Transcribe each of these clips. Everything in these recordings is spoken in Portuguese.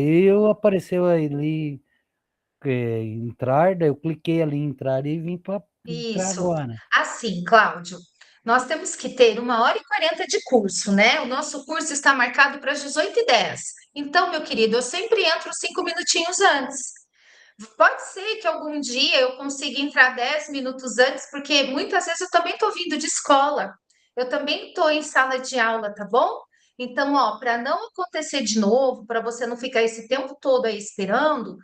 eu apareceu ali entrar, daí eu cliquei ali em entrar e vim para entrar Isso. agora. Assim, Cláudio, nós temos que ter 1 hora e 40 de curso, né? O nosso curso está marcado para as 18h10. Então, meu querido, eu sempre entro 5 minutinhos antes. Pode ser que algum dia eu consiga entrar 10 minutos antes, porque muitas vezes eu também estou vindo de escola. Eu também estou em sala de aula, tá bom? Então, ó, para não acontecer de novo, para você não ficar esse tempo todo aí esperando,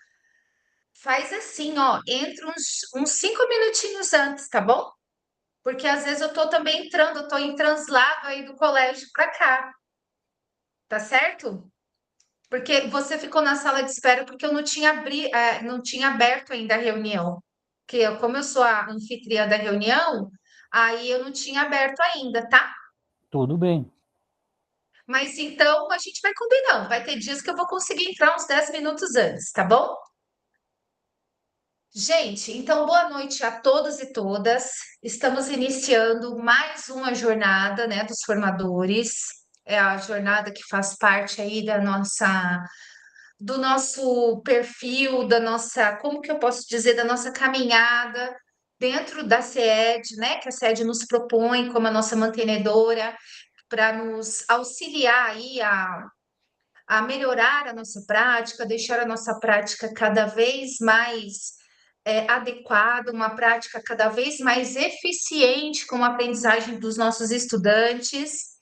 faz assim, ó, entra uns 5 minutinhos antes, tá bom? Porque às vezes eu tô também entrando, eu tô em translado aí do colégio para cá, tá certo? Porque você ficou na sala de espera porque eu não tinha aberto ainda a reunião. Como eu sou a anfitriã da reunião, aí eu não tinha aberto ainda, tá? Tudo bem. Mas então a gente vai combinando. Vai ter dias que eu vou conseguir entrar uns 10 minutos antes, tá bom? Gente, então boa noite a todos e todas. Estamos iniciando mais uma jornada, né, dos formadores. É a jornada que faz parte aí do nosso perfil, da nossa, como que eu posso dizer, da nossa caminhada dentro da SED, né, que a SED nos propõe como a nossa mantenedora para nos auxiliar aí a melhorar a nossa prática, deixar a nossa prática cada vez mais adequada, uma prática cada vez mais eficiente com a aprendizagem dos nossos estudantes.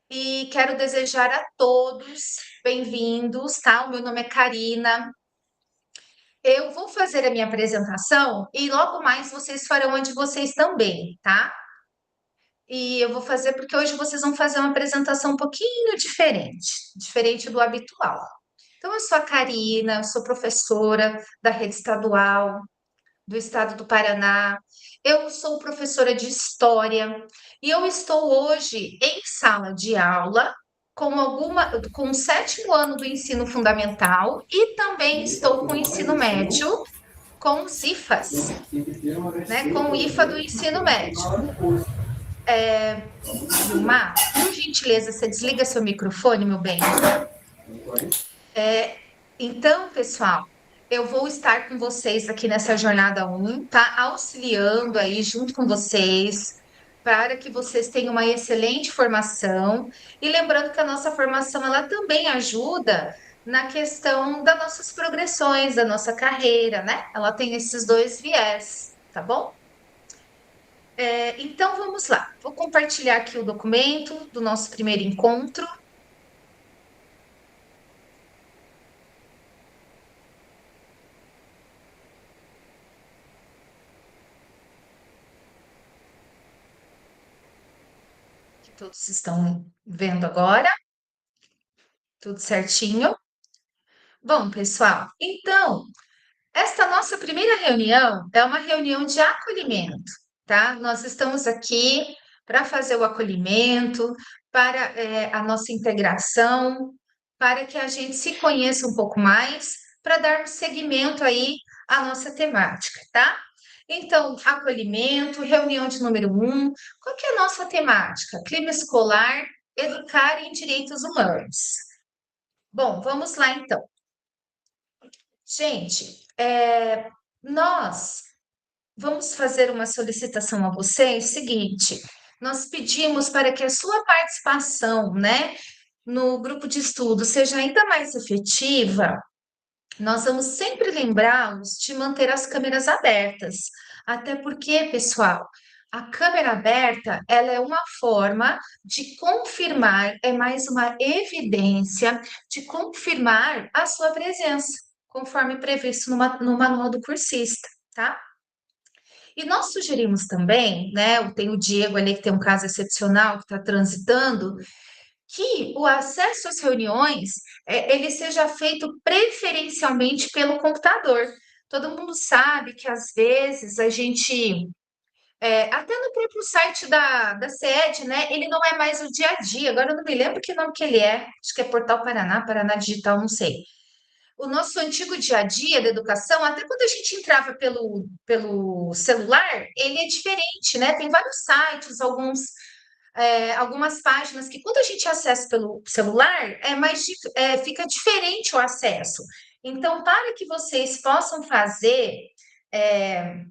E quero desejar a todos bem-vindos, tá? O meu nome é Karina. Eu vou fazer a minha apresentação e logo mais vocês farão a de vocês também, tá? E eu vou fazer porque hoje vocês vão fazer uma apresentação um pouquinho diferente, diferente do habitual. Então, eu sou a Karina, sou professora da rede estadual do estado do Paraná. Eu sou professora de história e eu estou hoje em sala de aula com o 7º ano do ensino fundamental e também estou com o ensino médio com os IFAs, né? Com o IFA do ensino médio. Vilmar, por gentileza, você desliga seu microfone, meu bem. Então, pessoal, eu vou estar com vocês aqui nessa jornada 1, tá? Auxiliando aí junto com vocês, para que vocês tenham uma excelente formação. E lembrando que a nossa formação, ela também ajuda na questão das nossas progressões, da nossa carreira, né? Ela tem esses dois viés, tá bom? Então, vamos lá. Vou compartilhar aqui o documento do nosso primeiro encontro. Que todos estão vendo agora, tudo certinho. Bom, pessoal, então, esta nossa primeira reunião é uma reunião de acolhimento, tá? Nós estamos aqui para fazer o acolhimento, para a nossa integração, para que a gente se conheça um pouco mais, para darmos seguimento aí à nossa temática, tá? Então, acolhimento, reunião de número 1, qual que é a nossa temática? Clima escolar, educar em direitos humanos. Bom, vamos lá então. Gente, nós vamos fazer uma solicitação a vocês, seguinte, nós pedimos para que a sua participação, né, no grupo de estudo seja ainda mais efetiva. Nós vamos sempre lembrá-los de manter as câmeras abertas, até porque, pessoal, a câmera aberta, ela é uma forma de confirmar, é mais uma evidência de confirmar a sua presença, conforme previsto no manual do cursista, tá? E nós sugerimos também, né? Tem o Diego ali que tem um caso excepcional que está transitando, que o acesso às reuniões ele seja feito preferencialmente pelo computador. Todo mundo sabe que às vezes a gente, até no próprio site da SED, né? Ele não é mais o dia a dia. Agora eu não me lembro que nome que ele é. Acho que é Portal Paraná, Paraná Digital, não sei. O nosso antigo dia a dia da educação, até quando a gente entrava pelo celular, ele é diferente, né? Tem vários sites, alguns. algumas páginas que quando a gente acessa pelo celular, fica diferente o acesso. Então, para que vocês possam fazer é,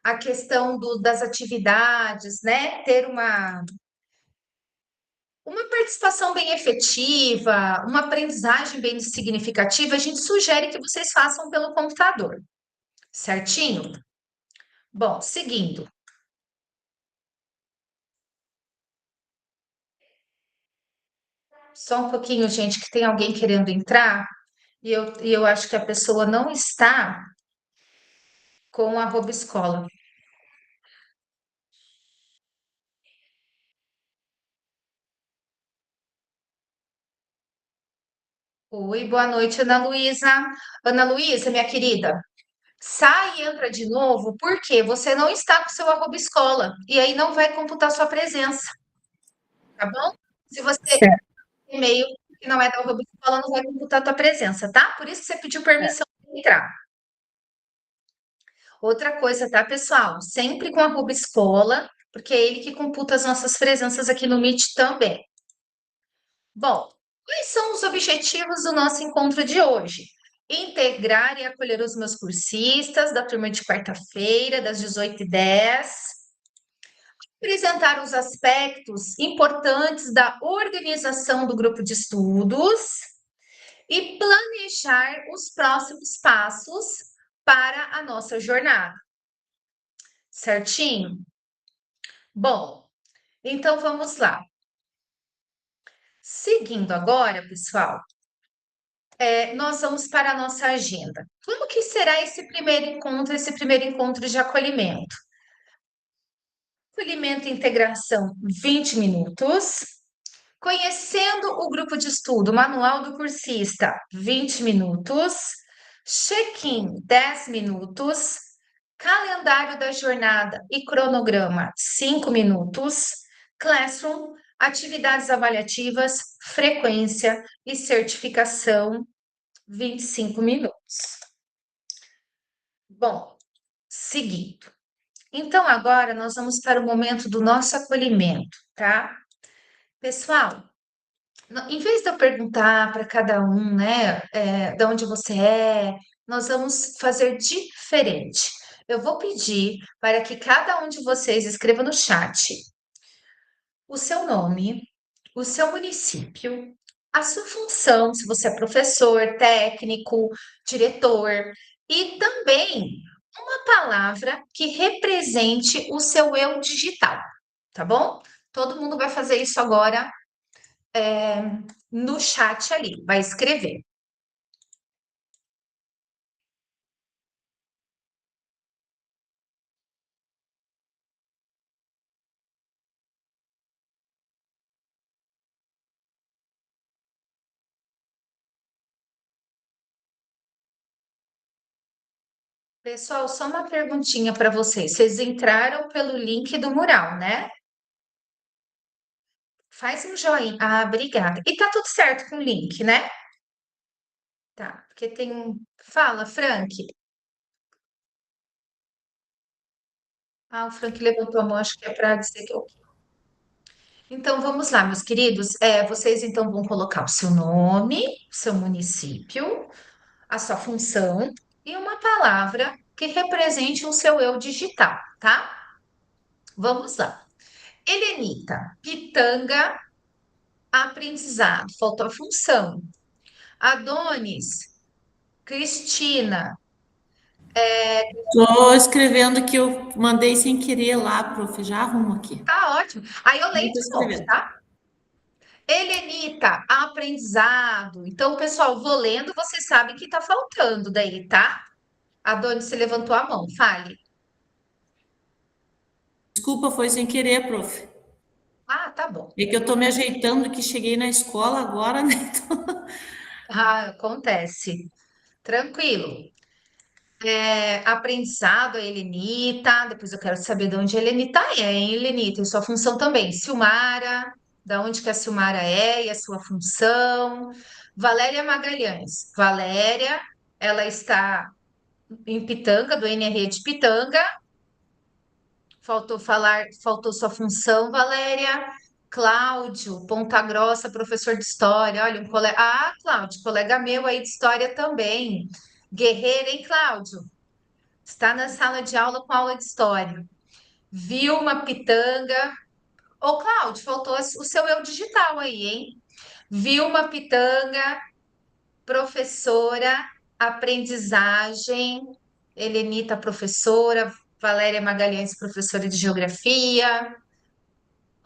a questão das atividades, né? Ter uma participação bem efetiva, uma aprendizagem bem significativa, a gente sugere que vocês façam pelo computador, certinho? Bom, seguindo. Só um pouquinho, gente, que tem alguém querendo entrar e eu acho que a pessoa não está com a arroba escola. Oi, boa noite, Ana Luísa. Ana Luísa, minha querida, sai e entra de novo, porque você não está com seu arroba escola, e aí não vai computar sua presença, tá bom? Se você tem Certo. e-mail que não é da arroba escola, não vai computar tua presença, tá? Por isso que você pediu permissão para entrar. Outra coisa, tá, pessoal? Sempre com arroba escola, porque é ele que computa as nossas presenças aqui no Meet também. Bom, quais são os objetivos do nosso encontro de hoje? Integrar e acolher os meus cursistas da turma de quarta-feira, das 18h10, apresentar os aspectos importantes da organização do grupo de estudos e planejar os próximos passos para a nossa jornada. Certinho? Bom, então vamos lá. Seguindo agora, pessoal, nós vamos para a nossa agenda. Como que será esse primeiro encontro de acolhimento? Acolhimento e integração, 20 minutos. Conhecendo o grupo de estudo, manual do cursista, 20 minutos. Check-in, 10 minutos. Calendário da jornada e cronograma, 5 minutos. Classroom, atividades avaliativas, frequência e certificação, 25 minutos. Bom, seguindo. Então, agora nós vamos para o momento do nosso acolhimento, tá? Pessoal, em vez de eu perguntar para cada um, né, de onde você é, nós vamos fazer diferente. Eu vou pedir para que cada um de vocês escreva no chat o seu nome, o seu município, a sua função, se você é professor, técnico, diretor, e também uma palavra que represente o seu eu digital, tá bom? Todo mundo vai fazer isso agora no chat ali, vai escrever. Pessoal, só uma perguntinha para vocês. Vocês entraram pelo link do mural, né? Faz um joinha. Ah, obrigada. E tá tudo certo com o link, né? Tá, porque tem um. Fala, Frank. Ah, o Frank levantou a mão, acho que é para dizer que eu. Então, vamos lá, meus queridos. Vocês então vão colocar o seu nome, seu município, a sua função e uma palavra que represente o seu eu digital, tá? Vamos lá. Helenita, pitanga, aprendizado, faltou a função. Adonis, Cristina, Tô escrevendo que eu mandei sem querer lá, prof. Já arrumo aqui. tá ótimo. Aí eu leio Não tô de novo, escrevendo. tá? Helenita, aprendizado. Então, pessoal, vou lendo, vocês sabem que tá faltando daí, tá? Adonis, você levantou a mão, fale. Desculpa, foi sem querer, prof. Ah, tá bom. É que eu tô me ajeitando que cheguei na escola agora, né? Ah, acontece. Tranquilo. Aprendizado, a Helenita. Depois eu quero saber de onde a Helenita é, hein, Helenita? E sua função também. Silmara, da onde que a Silmara é e a sua função. Valéria Magalhães. Valéria, ela está em Pitanga, do NRE de Pitanga. faltou sua função, Valéria. Cláudio, Ponta Grossa, professor de história. Olha, um colega. Ah, Cláudio, colega meu aí de história também. Guerreiro, hein, Cláudio? Está na sala de aula com aula de história. Vilma Pitanga. Ô, Cláudio, faltou o seu eu digital aí, hein? Vilma Pitanga, professora, aprendizagem. Helenita, professora. Valéria Magalhães, professora de geografia.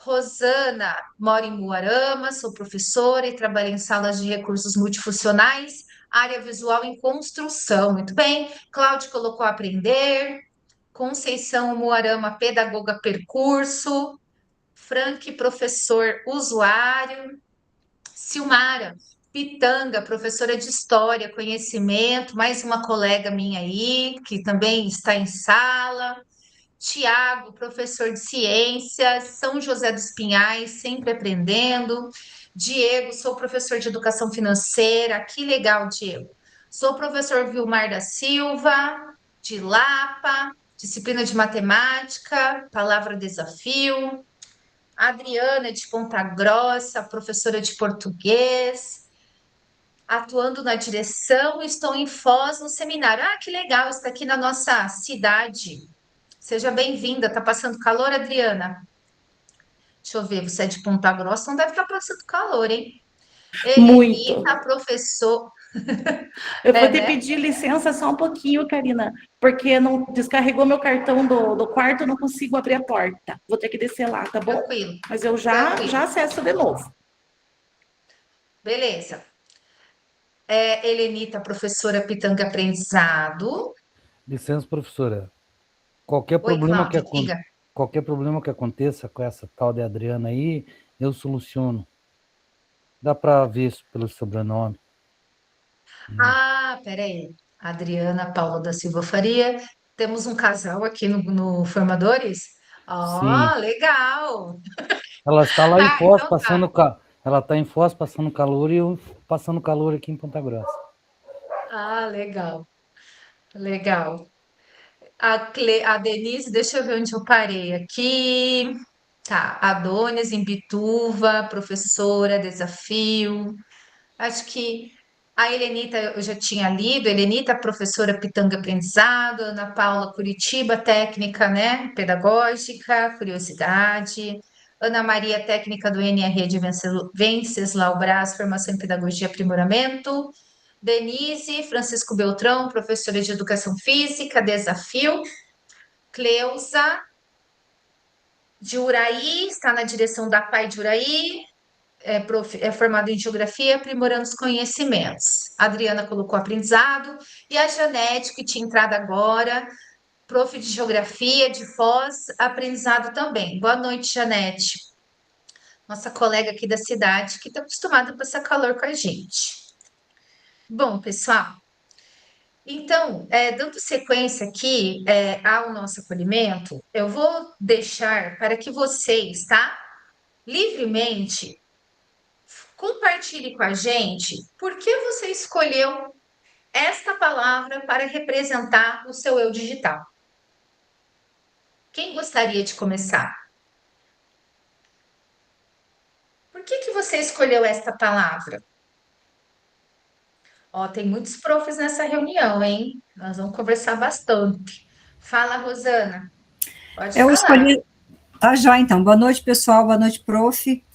Rosana, moro em Muarama, sou professora e trabalho em salas de recursos multifuncionais, área visual em construção. Muito bem. Cláudio colocou aprender. Conceição Muarama, pedagoga percurso. Frank, professor usuário. Silmara, Pitanga, professora de história, conhecimento. Mais uma colega minha aí, que também está em sala. Tiago, professor de ciências, São José dos Pinhais, sempre aprendendo. Diego, sou professor de educação financeira. Que legal, Diego. Sou professor Vilmar da Silva, de Lapa, disciplina de matemática, palavra desafio. Adriana, de Ponta Grossa, professora de português. Atuando na direção, estou em Foz no seminário. Ah, que legal, está aqui na nossa cidade. Seja bem-vinda. Tá passando calor, Adriana? Deixa eu ver, você é de Ponta Grossa, não deve estar passando calor, hein? Muito. Helenita, professor. Eu vou É, ter que né? pedir licença só um pouquinho, Karina, porque não descarregou meu cartão do quarto, eu não consigo abrir a porta. Vou ter que descer lá, tá bom? Tranquilo, Mas eu já tranquilo. acesso de novo. Beleza. Helenita, professora Pitanga Aprendizado. Licença, professora. Qualquer Oi, problema que, Cláudia, acon- diga. qualquer problema que aconteça com essa tal de Adriana aí, eu soluciono. Dá para ver isso pelo sobrenome. Ah, peraí. Adriana Paula da Silva Faria. Temos um casal aqui no Formadores? Sim. Ah, legal. Ela está lá em Ah, Foz então tá. passando ela está em Foz passando calor e eu passando calor aqui em Ponta Grossa. Ah, legal, legal. A Denise, deixa eu ver onde eu parei aqui. Tá, Adonis em Bituva, professora, desafio. Acho que a Helenita eu já tinha lido, Helenita, professora Pitanga Aprendizado, Ana Paula Curitiba, técnica, né, pedagógica, curiosidade. Ana Maria, técnica do NRE de Venceslau Braz, formação em pedagogia e aprimoramento. Denise, Francisco Beltrão, professora de educação física, desafio. Cleusa, de Uraí, está na direção da PAI de Uraí, é formada em geografia, aprimorando os conhecimentos. A Adriana colocou aprendizado, e a Janete, que tinha entrado agora, prof de geografia, de Foz, aprendizado também. Boa noite, Janete, nossa colega aqui da cidade, que está acostumada a passar calor com a gente. Bom, pessoal, então, dando sequência aqui ao nosso acolhimento, eu vou deixar para que vocês, tá? Livremente compartilhe com a gente por que você escolheu esta palavra para representar o seu eu digital. Quem gostaria de começar? Por que você escolheu esta palavra? Ó, tem muitos profs nessa reunião, hein? Nós vamos conversar bastante. Fala, Rosana. Pode Eu falar. escolhi. Tá, joia, então. Boa noite, pessoal. Boa noite, prof.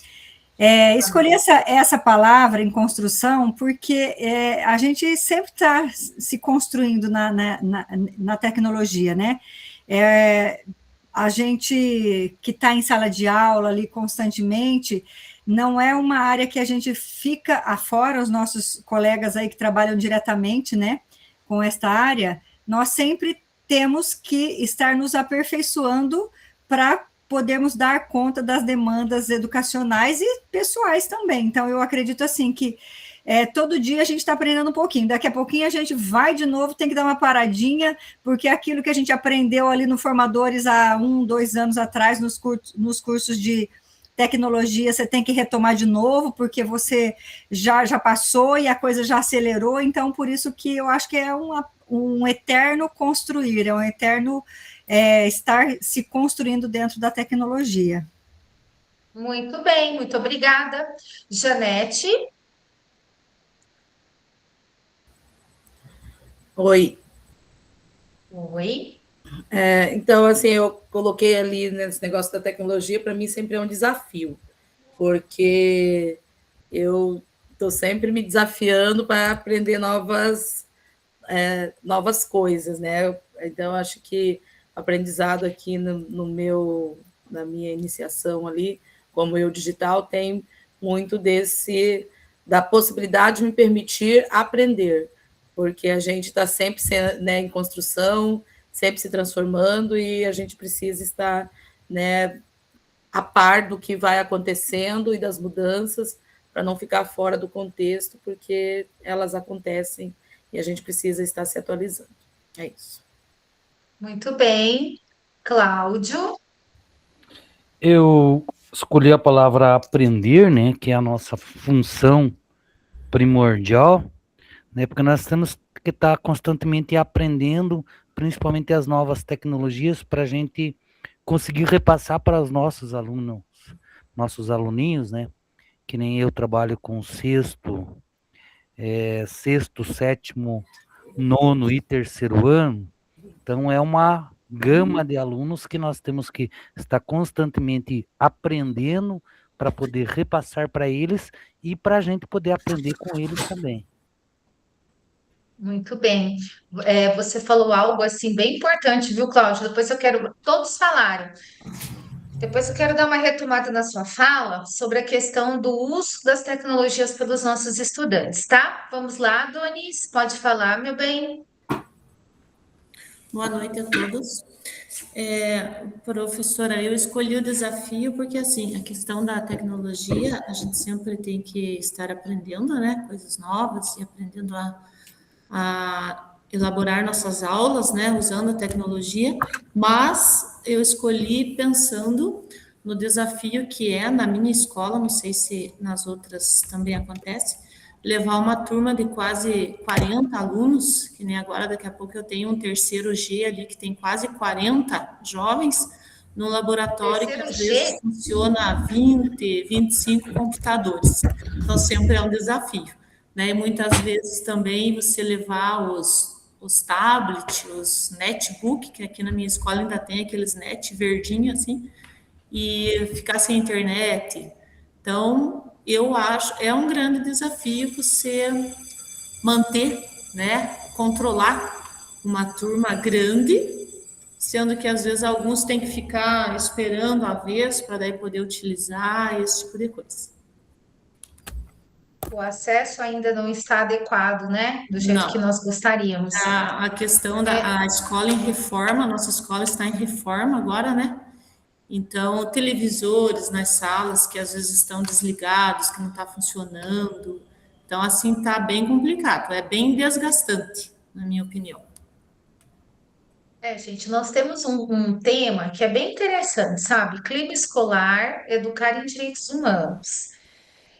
Escolhi essa palavra em construção porque a gente sempre está se construindo na tecnologia, né? A gente que está em sala de aula ali constantemente, não é uma área que a gente fica afora, os nossos colegas aí que trabalham diretamente, né, com esta área, nós sempre temos que estar nos aperfeiçoando para podermos dar conta das demandas educacionais e pessoais também. Então, eu acredito assim que todo dia a gente está aprendendo um pouquinho, daqui a pouquinho a gente vai de novo, tem que dar uma paradinha, porque aquilo que a gente aprendeu ali no Formadores há 2 anos atrás, nos cursos de tecnologia, você tem que retomar de novo, porque você já passou e a coisa já acelerou, então por isso que eu acho que é um eterno construir, é um eterno estar se construindo dentro da tecnologia. Muito bem, muito obrigada. Janete? Oi. Oi. Então, assim, eu coloquei ali nesse negócio da tecnologia, para mim sempre é um desafio, porque eu estou sempre me desafiando para aprender novas coisas, né? Então, acho que o aprendizado aqui na minha iniciação ali, como eu digital, tem muito da possibilidade de me permitir aprender, porque a gente está sempre, né, em construção, sempre se transformando, e a gente precisa estar, né, a par do que vai acontecendo e das mudanças, para não ficar fora do contexto, porque elas acontecem e a gente precisa estar se atualizando. É isso. Muito bem. Cláudio? Eu escolhi a palavra aprender, né, que é a nossa função primordial, né, porque nós temos que estar constantemente aprendendo, principalmente as novas tecnologias, para a gente conseguir repassar para os nossos alunos, nossos aluninhos, né, que nem eu trabalho com sexto, sétimo, nono e terceiro ano, então é uma gama de alunos que nós temos que estar constantemente aprendendo para poder repassar para eles e para a gente poder aprender com eles também. Muito bem. Você falou algo assim bem importante, viu, Cláudio? Depois eu quero. Todos falaram. Depois eu quero dar uma retomada na sua fala sobre a questão do uso das tecnologias pelos nossos estudantes, tá? Vamos lá, Donis, pode falar, meu bem. Boa noite a todos. Professora, eu escolhi o desafio porque, assim, a questão da tecnologia, a gente sempre tem que estar aprendendo, né, coisas novas e aprendendo a elaborar nossas aulas, né, usando a tecnologia, mas eu escolhi pensando no desafio que é na minha escola, não sei se nas outras também acontece, levar uma turma de quase 40 alunos, que nem agora, daqui a pouco eu tenho um terceiro G ali, que tem quase 40 jovens, no laboratório que às vezes funciona 20, 25 computadores. Então, sempre é um desafio, né? E muitas vezes também você levar os tablets, os netbook, que aqui na minha escola ainda tem aqueles net verdinho assim, e ficar sem internet. Então, eu acho, é um grande desafio você manter, né, controlar uma turma grande, sendo que às vezes alguns têm que ficar esperando a vez para daí poder utilizar esse tipo de coisa. O acesso ainda não está adequado, né? Do jeito que nós gostaríamos. A questão da escola em reforma, a nossa escola está em reforma agora, né? Então, televisores nas salas que às vezes estão desligados, que não está funcionando. Então, assim, está bem complicado, é bem desgastante, na minha opinião. Gente, nós temos um tema que é bem interessante, sabe? Clima escolar, educar em direitos humanos.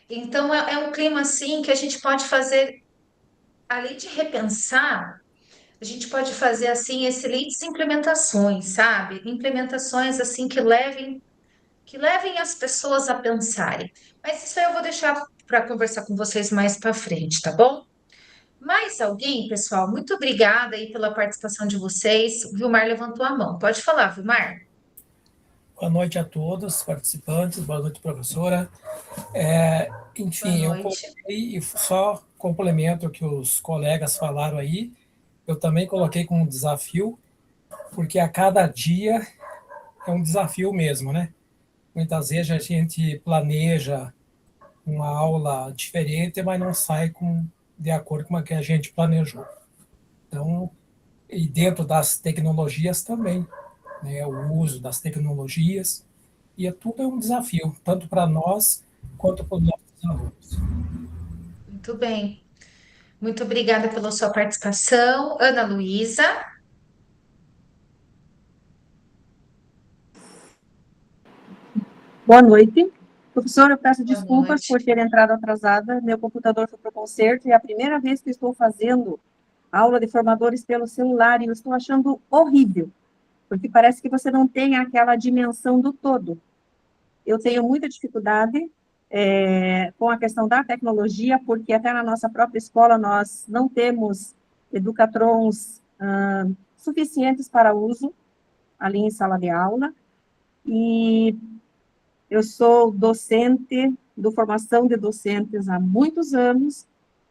Então, é um clima, assim, que a gente pode fazer, além de repensar, a gente pode fazer, assim, excelentes implementações, sabe? Implementações, assim, que levem as pessoas a pensarem. Mas isso aí eu vou deixar para conversar com vocês mais para frente, tá bom? Mais alguém, pessoal? Muito obrigada aí pela participação de vocês. O Vilmar levantou a mão. Pode falar, Vilmar. Boa noite a todos, participantes, boa noite, professora. Enfim, Boa eu noite. coloquei, e só complemento o que os colegas falaram aí, eu também coloquei como desafio, porque a cada dia é um desafio mesmo, né? Muitas vezes a gente planeja uma aula diferente, mas não sai de acordo com o que a gente planejou. Então, e dentro das tecnologias também, né? O uso das tecnologias, e tudo é um desafio, tanto para nós quanto para os nossos alunos. Muito bem. Muito obrigada pela sua participação. Ana Luísa. Boa noite. Professora, eu peço Boa desculpas noite. por ter entrado atrasada. Meu computador foi para o concerto e é a primeira vez que estou fazendo aula de formadores pelo celular e eu estou achando horrível. porque parece que você não tem aquela dimensão do todo. Eu tenho muita dificuldade com a questão da tecnologia, porque até na nossa própria escola nós não temos educatrons suficientes para uso ali em sala de aula, e eu sou docente, dou formação de docentes há muitos anos,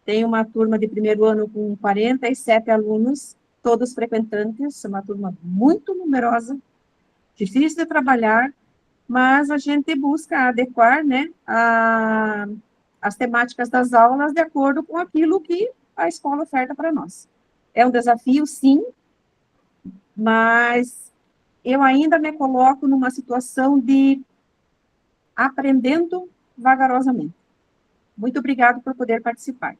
tenho uma turma de primeiro ano com 47 alunos, todos frequentantes, uma turma muito numerosa, difícil de trabalhar, mas a gente busca adequar, né, as temáticas das aulas de acordo com aquilo que a escola oferta para nós. É um desafio, sim, mas eu ainda me coloco numa situação de aprendendo vagarosamente. Muito obrigada por poder participar.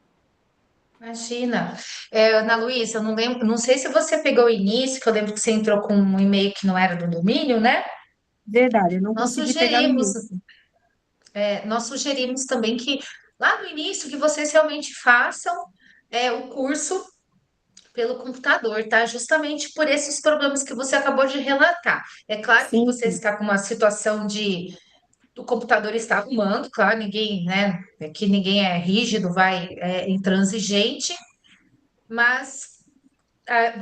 Imagina. Ana Luísa, eu não lembro, não sei se você pegou o início, que eu lembro que você entrou com um e-mail que não era do domínio, né? Verdade, eu não Nós consegui pegar no sugerimos, início. nós sugerimos também que lá no início que vocês realmente façam o curso pelo computador, tá? Justamente por esses problemas que você acabou de relatar. É claro que Sim, você sim. está com uma situação de o computador está arrumando, claro, ninguém, né? Que ninguém é rígido, intransigente, mas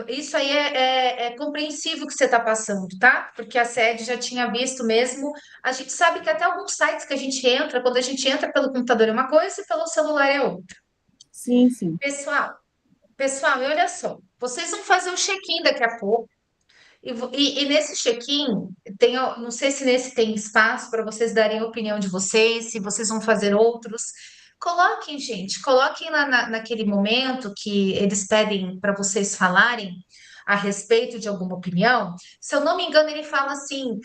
isso aí é compreensível que você está passando, tá? Porque a sede já tinha visto mesmo. A gente sabe que até alguns sites que a gente entra, quando a gente entra pelo computador é uma coisa e pelo celular é outra. Sim, sim. Pessoal, e olha só, vocês vão fazer o check-in daqui a pouco. E nesse check-in, não sei se nesse tem espaço para vocês darem a opinião de vocês, se vocês vão fazer outros. Coloquem, gente, coloquem lá naquele momento que eles pedem para vocês falarem a respeito de alguma opinião. Se eu não me engano, ele fala assim: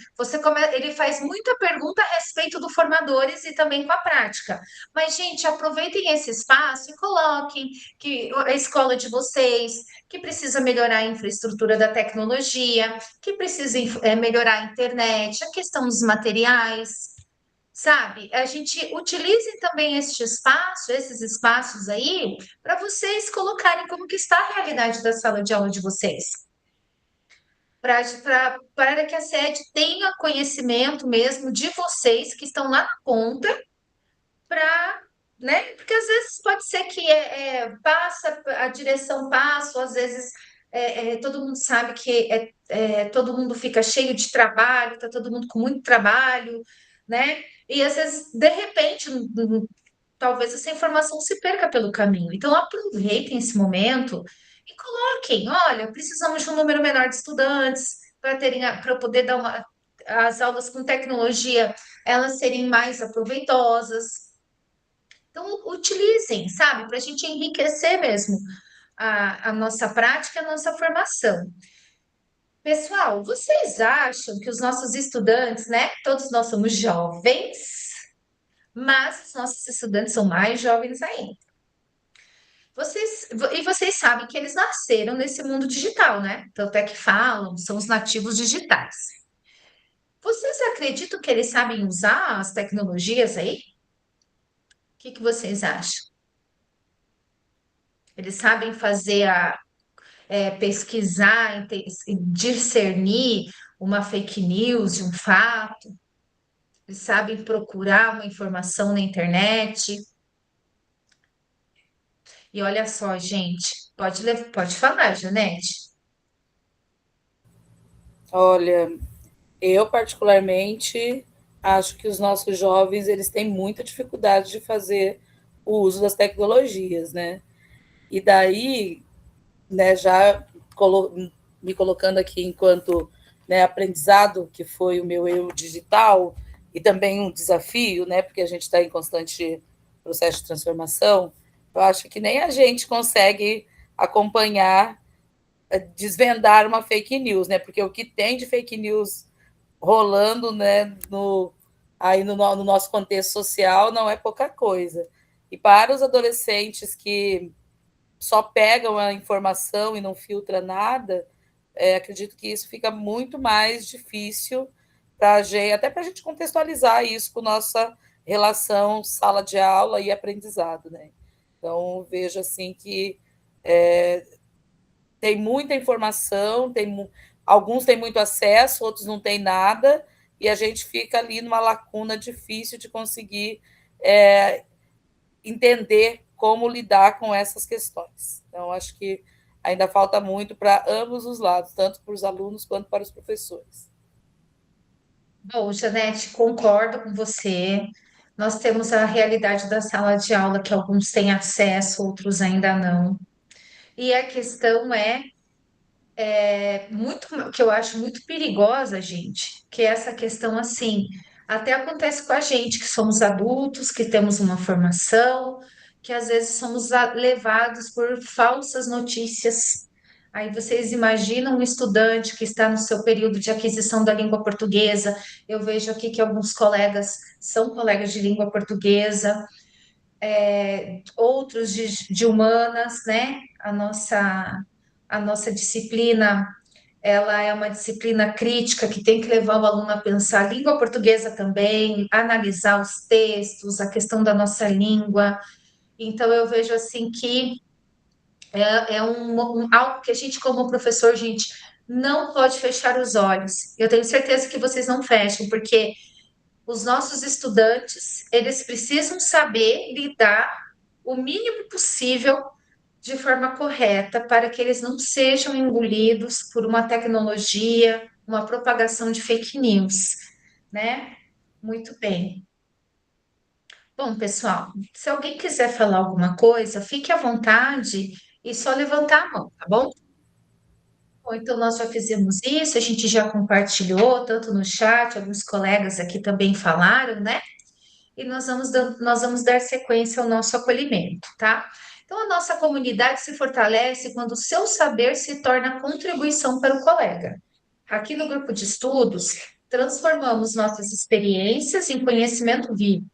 ele faz muita pergunta a respeito do formadores e também com a prática. Mas, gente, aproveitem esse espaço e coloquem que a escola de vocês que precisa melhorar a infraestrutura da tecnologia, que precisa melhorar a internet, a questão dos materiais, sabe? A gente utilize também esses espaços aí, para vocês colocarem como que está a realidade da sala de aula de vocês. Para que a sede tenha conhecimento mesmo de vocês que estão lá na ponta, para, né? Porque às vezes pode ser que passa, a direção passa, ou às vezes todo mundo sabe que todo mundo fica cheio de trabalho, tá todo mundo com muito trabalho, né? E às vezes, de repente, talvez essa informação se perca pelo caminho. Então, aproveitem esse momento e coloquem, olha, precisamos de um número menor de estudantes para poder as aulas com tecnologia elas serem mais aproveitosas. Então, utilizem, sabe, para a gente enriquecer mesmo a nossa prática, a nossa formação. Pessoal, vocês acham que os nossos estudantes, né? Todos nós somos jovens, mas os nossos estudantes são mais jovens ainda. Vocês sabem que eles nasceram nesse mundo digital, né? Tanto é que falam, são os nativos digitais. Vocês acreditam que eles sabem usar as tecnologias aí? O que vocês acham? Eles sabem fazer pesquisar, discernir uma fake news de um fato, eles sabem procurar uma informação na internet. E olha só, gente, pode falar, Janete. Olha, eu particularmente acho que os nossos jovens eles têm muita dificuldade de fazer o uso das tecnologias, né? E daí, né, me colocando aqui enquanto, né, aprendizado, que foi o meu eu digital, e também um desafio, né, porque a gente está em constante processo de transformação, eu acho que nem a gente consegue acompanhar, desvendar uma fake news, né, porque o que tem de fake news rolando, né, no nosso contexto social não é pouca coisa. E para os adolescentes que só pegam a informação e não filtra nada, acredito que isso fica muito mais difícil para até para a gente contextualizar isso com nossa relação sala de aula e aprendizado, né? Então vejo assim que tem muita informação, alguns têm muito acesso, outros não têm nada, e a gente fica ali numa lacuna difícil de conseguir entender como lidar com essas questões. Então, acho que ainda falta muito para ambos os lados, tanto para os alunos quanto para os professores. Bom, Janete, concordo com você. Nós temos a realidade da sala de aula, que alguns têm acesso, outros ainda não. E a questão muito, que eu acho muito perigosa, gente, que é essa questão assim, até acontece com a gente, que somos adultos, que temos uma formação, que às vezes somos levados por falsas notícias. Aí vocês imaginam um estudante que está no seu período de aquisição da língua portuguesa. Eu vejo aqui que alguns colegas são colegas de língua portuguesa, outros de humanas, né? A nossa disciplina, ela é uma disciplina crítica que tem que levar o aluno a pensar a língua portuguesa também, analisar os textos, a questão da nossa língua. Então, eu vejo assim que algo que a gente, como professor, gente, não pode fechar os olhos. Eu tenho certeza que vocês não fecham, porque os nossos estudantes, eles precisam saber lidar o mínimo possível de forma correta para que eles não sejam engolidos por uma tecnologia, uma propagação de fake news, né? Muito bem. Bom, pessoal, se alguém quiser falar alguma coisa, fique à vontade e só levantar a mão, tá bom? Bom, então nós já fizemos isso, a gente já compartilhou, tanto no chat, alguns colegas aqui também falaram, né? E nós vamos dar sequência ao nosso acolhimento, tá? Então, a nossa comunidade se fortalece quando o seu saber se torna contribuição para o colega. Aqui no grupo de estudos, transformamos nossas experiências em conhecimento vivo.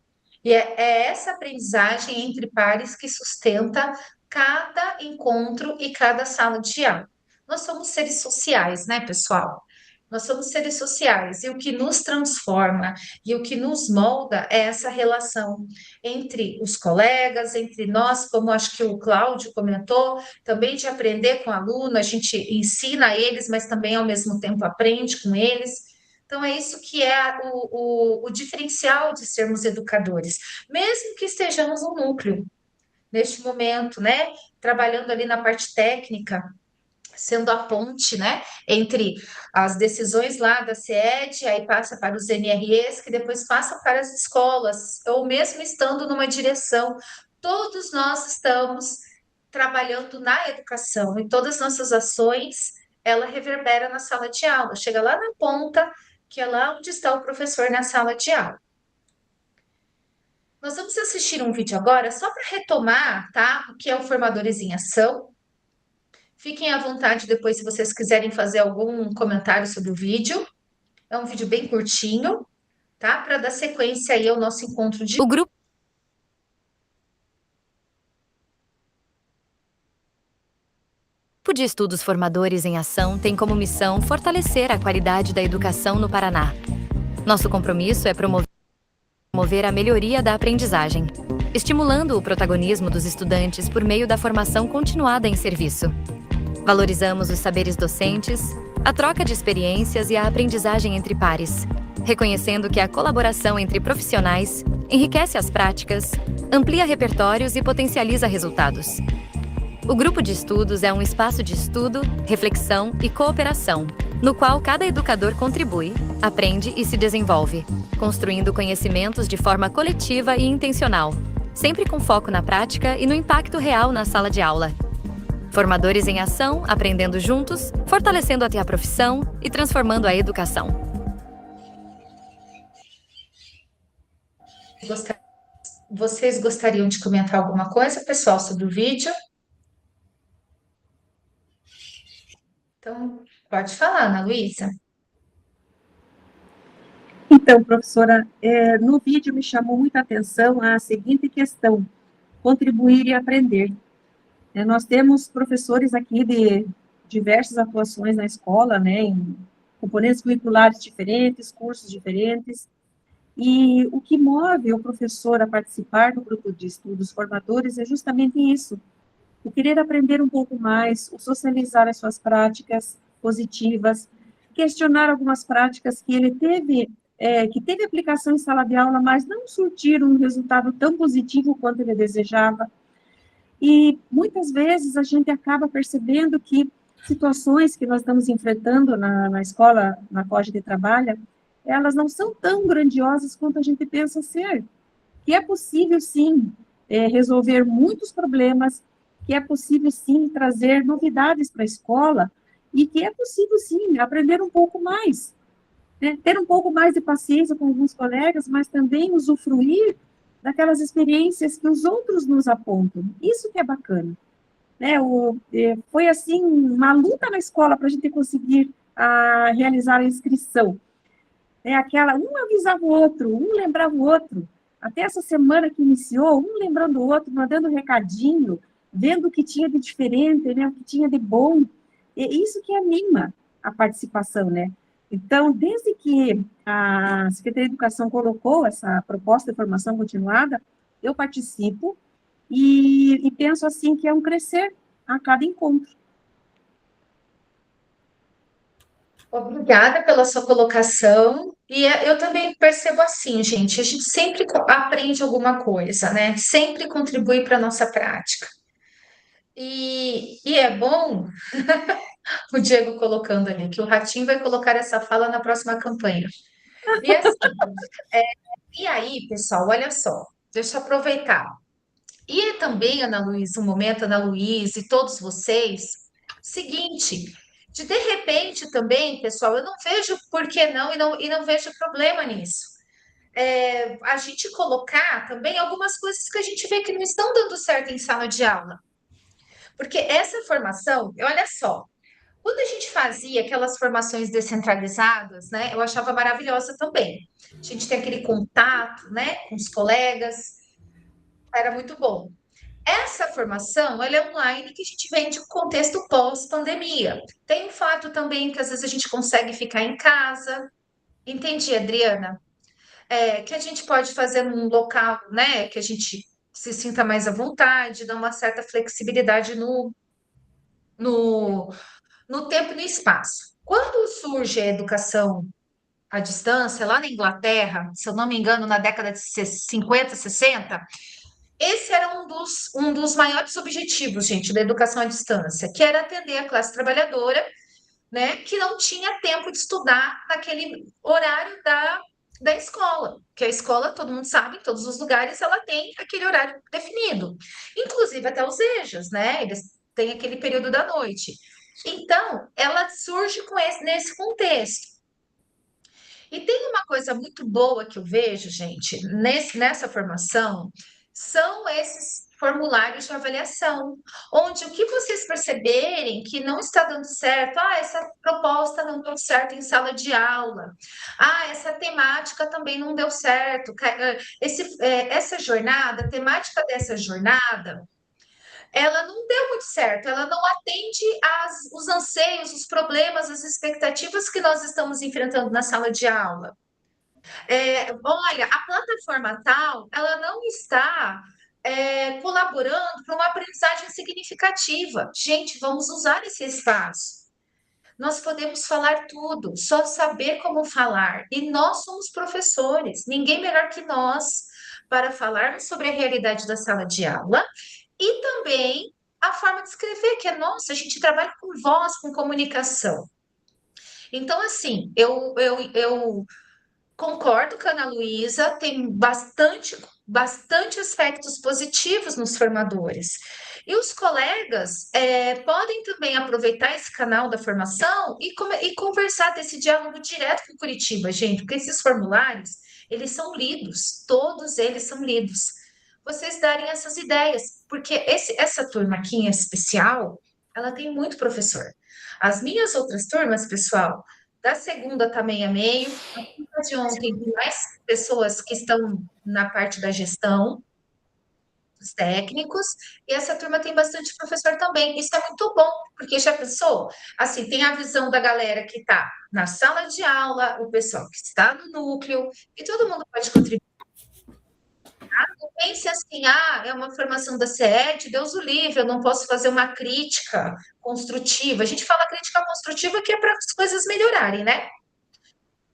E é essa aprendizagem entre pares que sustenta cada encontro e cada sala de aula. Nós somos seres sociais, né, pessoal? Nós somos seres sociais e o que nos transforma e o que nos molda é essa relação entre os colegas, entre nós, como acho que o Cláudio comentou, também de aprender com o aluno, a gente ensina eles, mas também ao mesmo tempo aprende com eles. Então, é isso que é o diferencial de sermos educadores, mesmo que estejamos no núcleo, neste momento, né? Trabalhando ali na parte técnica, sendo a ponte, né, entre as decisões lá da CED, aí passa para os NREs, que depois passa para as escolas, ou mesmo estando numa direção. Todos nós estamos trabalhando na educação e todas as nossas ações, ela reverbera na sala de aula, chega lá na ponta, que é lá onde está o professor na sala de aula. Nós vamos assistir um vídeo agora, só para retomar, tá, o que é o Formadores em Ação. Fiquem à vontade depois, se vocês quiserem fazer algum comentário sobre o vídeo. É um vídeo bem curtinho, tá? Para dar sequência aí ao nosso encontro de... O grupo de Estudos Formadores em Ação tem como missão fortalecer a qualidade da educação no Paraná. Nosso compromisso é promover a melhoria da aprendizagem, estimulando o protagonismo dos estudantes por meio da formação continuada em serviço. Valorizamos os saberes docentes, a troca de experiências e a aprendizagem entre pares, reconhecendo que a colaboração entre profissionais enriquece as práticas, amplia repertórios e potencializa resultados. O grupo de estudos é um espaço de estudo, reflexão e cooperação, no qual cada educador contribui, aprende e se desenvolve, construindo conhecimentos de forma coletiva e intencional, sempre com foco na prática e no impacto real na sala de aula. Formadores em ação, aprendendo juntos, fortalecendo até a profissão e transformando a educação. Vocês gostariam de comentar alguma coisa, pessoal, sobre o vídeo? Então, pode falar, Ana Luísa. Então, professora, no vídeo me chamou muita atenção a seguinte questão: contribuir e aprender. Nós temos professores aqui de diversas atuações na escola, né, em componentes curriculares diferentes, cursos diferentes, e o que move o professor a participar do grupo de estudos formadores é justamente isso, o querer aprender um pouco mais, o socializar as suas práticas positivas, questionar algumas práticas que ele teve, que teve aplicação em sala de aula, mas não surtiram um resultado tão positivo quanto ele desejava. E muitas vezes a gente acaba percebendo que situações que nós estamos enfrentando na escola na qual a gente trabalha, elas não são tão grandiosas quanto a gente pensa ser. Que é possível, sim, resolver muitos problemas, que é possível, sim, trazer novidades para a escola, e que é possível, sim, aprender um pouco mais, né? Ter um pouco mais de paciência com alguns colegas, mas também usufruir daquelas experiências que os outros nos apontam. Isso que é bacana. Né? Foi, assim, uma luta na escola para a gente conseguir realizar a inscrição. Um avisava o outro, um lembrava o outro. Até essa semana que iniciou, um lembrando o outro, mandando recadinho, vendo o que tinha de diferente, né? O que tinha de bom. E isso que anima a participação, né? Então, desde que a Secretaria de Educação colocou essa proposta de formação continuada, eu participo e penso, assim, que é um crescer a cada encontro. Obrigada pela sua colocação. E eu também percebo assim, gente, a gente sempre aprende alguma coisa, né? Sempre contribui para a nossa prática. E é bom, o Diego colocando ali, que o Ratinho vai colocar essa fala na próxima campanha. E assim, e aí, pessoal, olha só, deixa eu aproveitar. E também, Ana Luísa, um momento, Ana Luísa e todos vocês, seguinte, de repente também, pessoal, eu não vejo por que não e não vejo problema nisso. A gente colocar também algumas coisas que a gente vê que não estão dando certo em sala de aula. Porque essa formação, olha só, quando a gente fazia aquelas formações descentralizadas, né, eu achava maravilhosa também. A gente tem aquele contato, né, com os colegas, era muito bom. Essa formação, ela é online, que a gente vem de um contexto pós-pandemia. Tem o fato também que às vezes a gente consegue ficar em casa. Entendi, Adriana? Que a gente pode fazer num local, né, que a gente se sinta mais à vontade, dá uma certa flexibilidade no, no tempo e no espaço. Quando surge a educação à distância, lá na Inglaterra, se eu não me engano, na década de 50, 60, esse era um dos maiores objetivos, gente, da educação à distância, que era atender a classe trabalhadora, né, que não tinha tempo de estudar naquele horário da escola, que a escola, todo mundo sabe, em todos os lugares, ela tem aquele horário definido, inclusive até os EJAs, né, eles têm aquele período da noite. Então, ela surge nesse contexto. E tem uma coisa muito boa que eu vejo, gente, nessa formação, são esses formulários de avaliação, onde o que vocês perceberem que não está dando certo, essa proposta não deu certo em sala de aula, essa temática também não deu certo, essa jornada, a temática dessa jornada, ela não deu muito certo, ela não atende os anseios, os problemas, as expectativas que nós estamos enfrentando na sala de aula. Olha, a plataforma tal, ela não está colaborando para uma aprendizagem significativa. Gente, vamos usar esse espaço. Nós podemos falar tudo, só saber como falar. E nós somos professores, ninguém melhor que nós para falarmos sobre a realidade da sala de aula e também a forma de escrever, que é nossa, a gente trabalha com voz, com comunicação. Então, assim, eu concordo com a Ana Luísa, tem bastante aspectos positivos nos formadores. E os colegas podem também aproveitar esse canal da formação e conversar desse diálogo direto com Curitiba, gente, porque esses formulários, eles são lidos, todos eles são lidos. Vocês darem essas ideias, porque essa turma aqui em especial, ela tem muito professor. As minhas outras turmas, pessoal, da segunda está meio a meio, a turma de ontem tem mais pessoas que estão na parte da gestão, dos técnicos, e essa turma tem bastante professor também. Isso é muito bom, porque já pensou? Assim, tem a visão da galera que está na sala de aula, o pessoal que está no núcleo, e todo mundo pode contribuir. Pense assim, ah, é uma formação da CED, Deus o livre, eu não posso fazer uma crítica construtiva. A gente fala crítica construtiva que é para as coisas melhorarem, né?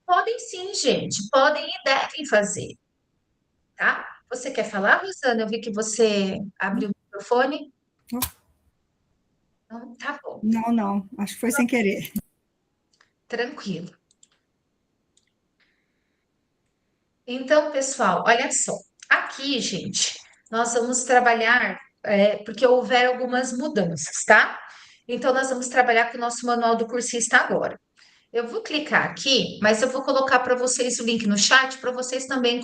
Podem sim, gente, podem e devem fazer, tá? Você quer falar, Rosana? Eu vi que você abriu o microfone. Então, tá bom, Não, não, acho que foi sem querer. tranquilo. Então, pessoal, olha só. Aqui, gente, nós vamos trabalhar, porque houveram algumas mudanças, tá? Então, nós vamos trabalhar com o nosso manual do cursista agora. Eu vou clicar aqui, mas eu vou colocar para vocês o link no chat para vocês também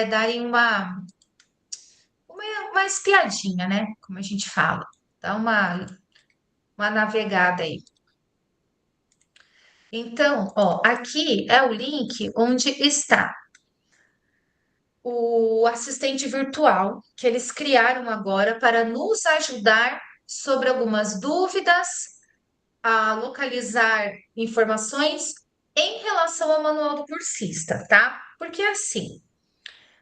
darem uma espiadinha, né? Como a gente fala. Dá uma navegada aí. Então, ó, aqui é o link onde está o assistente virtual que eles criaram agora para nos ajudar sobre algumas dúvidas, a localizar informações em relação ao manual do cursista, tá? Porque assim,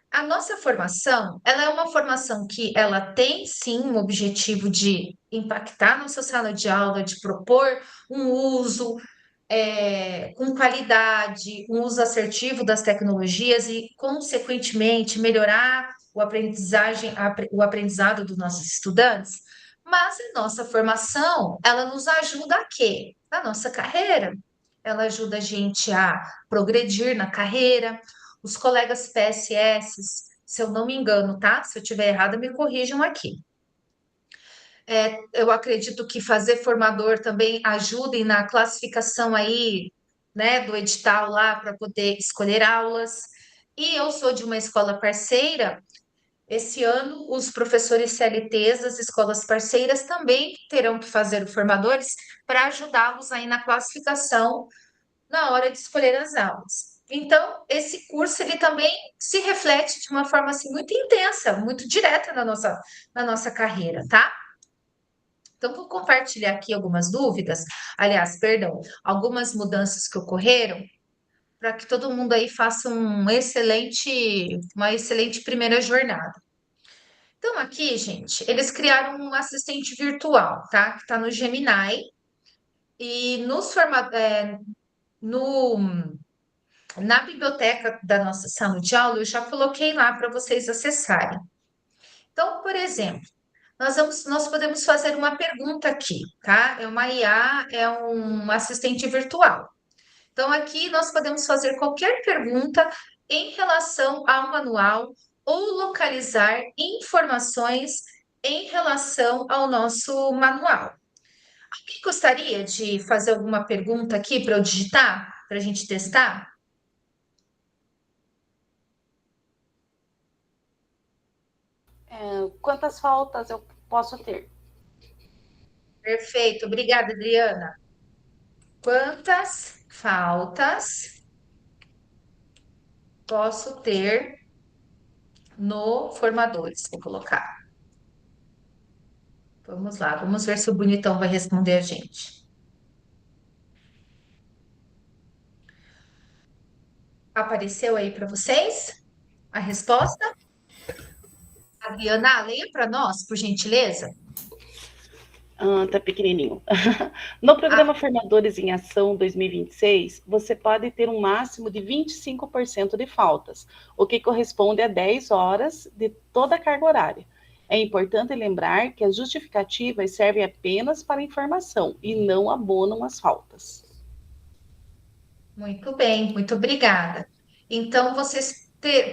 a nossa formação, ela é uma formação que ela tem sim um objetivo de impactar nossa sala de aula, de propor um uso com qualidade, um uso assertivo das tecnologias e, consequentemente, melhorar o aprendizado dos nossos estudantes. Mas a nossa formação, ela nos ajuda a quê? Na nossa carreira. Ela ajuda a gente a progredir na carreira. Os colegas PSS, se eu não me engano, tá? Se eu estiver errada, me corrijam aqui. Eu acredito que fazer formador também ajude na classificação aí, né, do edital lá para poder escolher aulas. E eu sou de uma escola parceira. Esse ano, os professores CLTs das escolas parceiras também terão que fazer o formadores para ajudá-los aí na classificação na hora de escolher as aulas. Então, esse curso ele também se reflete de uma forma assim muito intensa, muito direta na nossa carreira, tá? Então, vou compartilhar aqui algumas dúvidas, aliás, perdão, algumas mudanças que ocorreram, para que todo mundo aí faça uma excelente primeira jornada. Então, aqui, gente, eles criaram um assistente virtual, tá? Que está no Gemini, e na biblioteca da nossa sala de aula, eu já coloquei lá para vocês acessarem. Então, por exemplo, nós podemos fazer uma pergunta aqui, tá? É uma IA, é um assistente virtual. Então, aqui nós podemos fazer qualquer pergunta em relação ao manual ou localizar informações em relação ao nosso manual. Alguém gostaria de fazer alguma pergunta aqui para eu digitar, para a gente testar? Quantas faltas eu posso ter? Perfeito, obrigada, Adriana. Quantas faltas posso ter no Formadores? Vou colocar. Vamos lá, vamos ver se o bonitão vai responder a gente. Apareceu aí para vocês a resposta? Adriana, leia para nós, por gentileza. Tá pequenininho. No programa Formadores em Ação 2026, você pode ter um máximo de 25% de faltas, o que corresponde a 10 horas de toda a carga horária. É importante lembrar que as justificativas servem apenas para informação e não abonam as faltas. Muito bem, muito obrigada. Então, vocês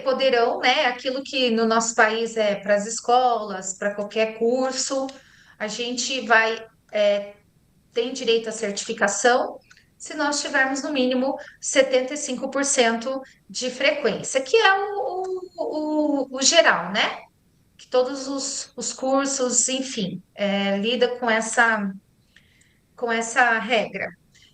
poderão, né, aquilo que no nosso país é para as escolas, para qualquer curso, a gente tem direito à certificação se nós tivermos no mínimo 75% de frequência, que é o geral, né? Que todos os cursos, enfim, lida com essa regra.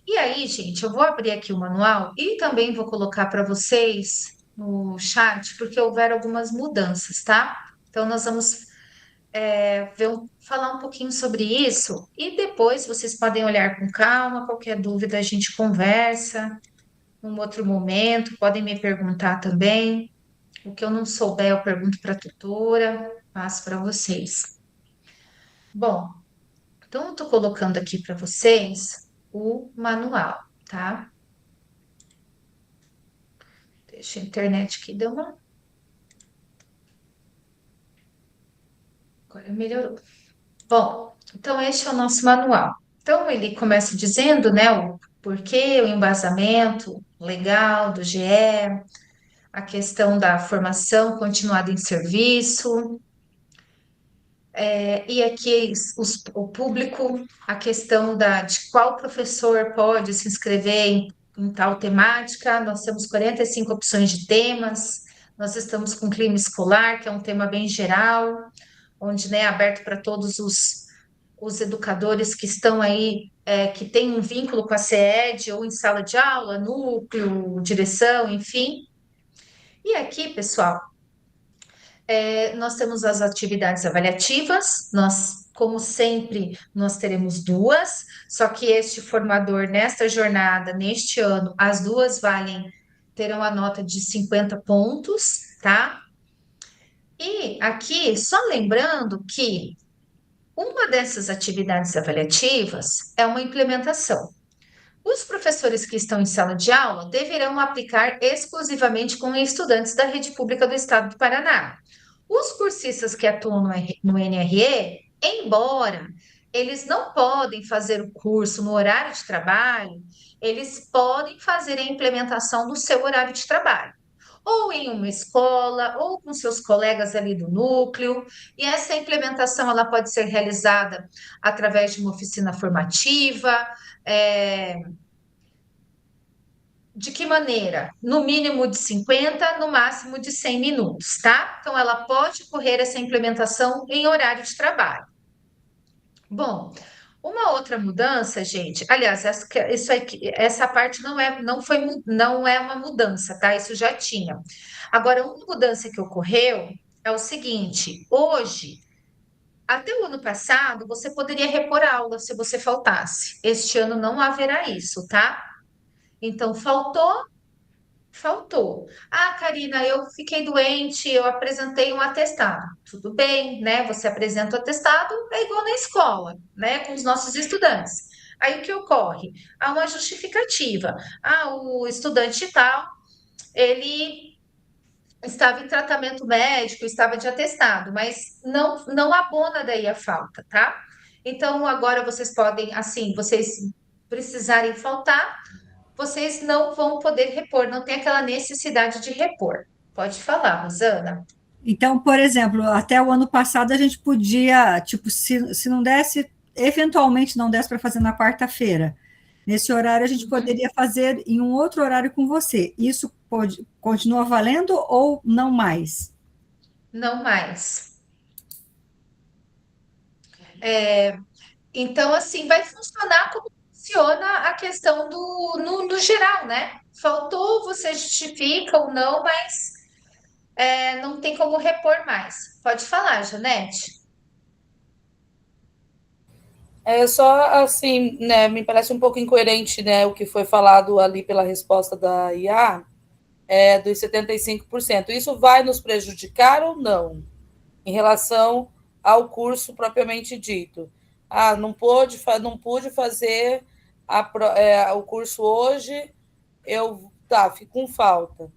E aí, gente, eu vou abrir aqui o manual e também vou colocar para vocês no chat, porque houveram algumas mudanças, tá? Então, nós vamos falar um pouquinho sobre isso e depois vocês podem olhar com calma. Qualquer dúvida a gente conversa num outro momento, podem me perguntar também. O que eu não souber, eu pergunto para a tutora, passo para vocês. Bom, então eu estou colocando aqui para vocês o manual, tá? Deixa a internet aqui, deu uma. Agora melhorou. Bom, então este é o nosso manual. Então ele começa dizendo, né, o porquê, o embasamento legal do GE, a questão da formação continuada em serviço, e aqui o público, a questão de qual professor pode se inscrever em tal temática. Nós temos 45 opções de temas, nós estamos com clima escolar, que é um tema bem geral, onde, né, é aberto para todos os educadores que estão aí, que têm um vínculo com a CED, ou em sala de aula, núcleo, direção, enfim. E aqui, pessoal, nós temos as atividades avaliativas, como sempre, nós teremos duas, só que este formador, nesta jornada, neste ano, as duas terão a nota de 50 pontos, tá? E aqui, só lembrando que uma dessas atividades avaliativas é uma implementação. Os professores que estão em sala de aula deverão aplicar exclusivamente com estudantes da rede pública do Estado do Paraná. Os cursistas que atuam no NRE, embora eles não podem fazer o curso no horário de trabalho, eles podem fazer a implementação no seu horário de trabalho, ou em uma escola, ou com seus colegas ali do núcleo, e essa implementação ela pode ser realizada através de uma oficina formativa. De que maneira? No mínimo de 50, no máximo de 100 minutos, tá? Então, ela pode correr essa implementação em horário de trabalho. Bom, uma outra mudança, gente, aliás, essa parte não é uma mudança, tá? Isso já tinha. Agora, uma mudança que ocorreu é o seguinte: hoje, até o ano passado, você poderia repor aula se você faltasse. Este ano não haverá isso, tá? Então, faltou. Ah, Karina, eu fiquei doente, eu apresentei um atestado. Tudo bem, né? Você apresenta o atestado, é igual na escola, né? Com os nossos estudantes. Aí o que ocorre? Há uma justificativa. Ah, o estudante tal, ele estava em tratamento médico, estava de atestado, mas não abona daí a falta, tá? Então, agora vocês podem, assim, vocês precisarem faltar, vocês não vão poder repor, não tem aquela necessidade de repor. Pode falar, Rosana. Então, por exemplo, até o ano passado a gente podia, tipo, se não desse, eventualmente não desse para fazer na quarta-feira, nesse horário a gente poderia fazer em um outro horário com você. Isso continua valendo ou não mais? Não mais. Então, assim, vai funcionar como funciona a questão no geral, né? Faltou, você justifica ou não, mas não tem como repor mais. Pode falar, Janete. É só assim, né? Me parece um pouco incoerente, né? O que foi falado ali pela resposta da IA, dos 75%. Isso vai nos prejudicar ou não em relação ao curso propriamente dito? Ah, não pude fazer o curso hoje, fico com falta.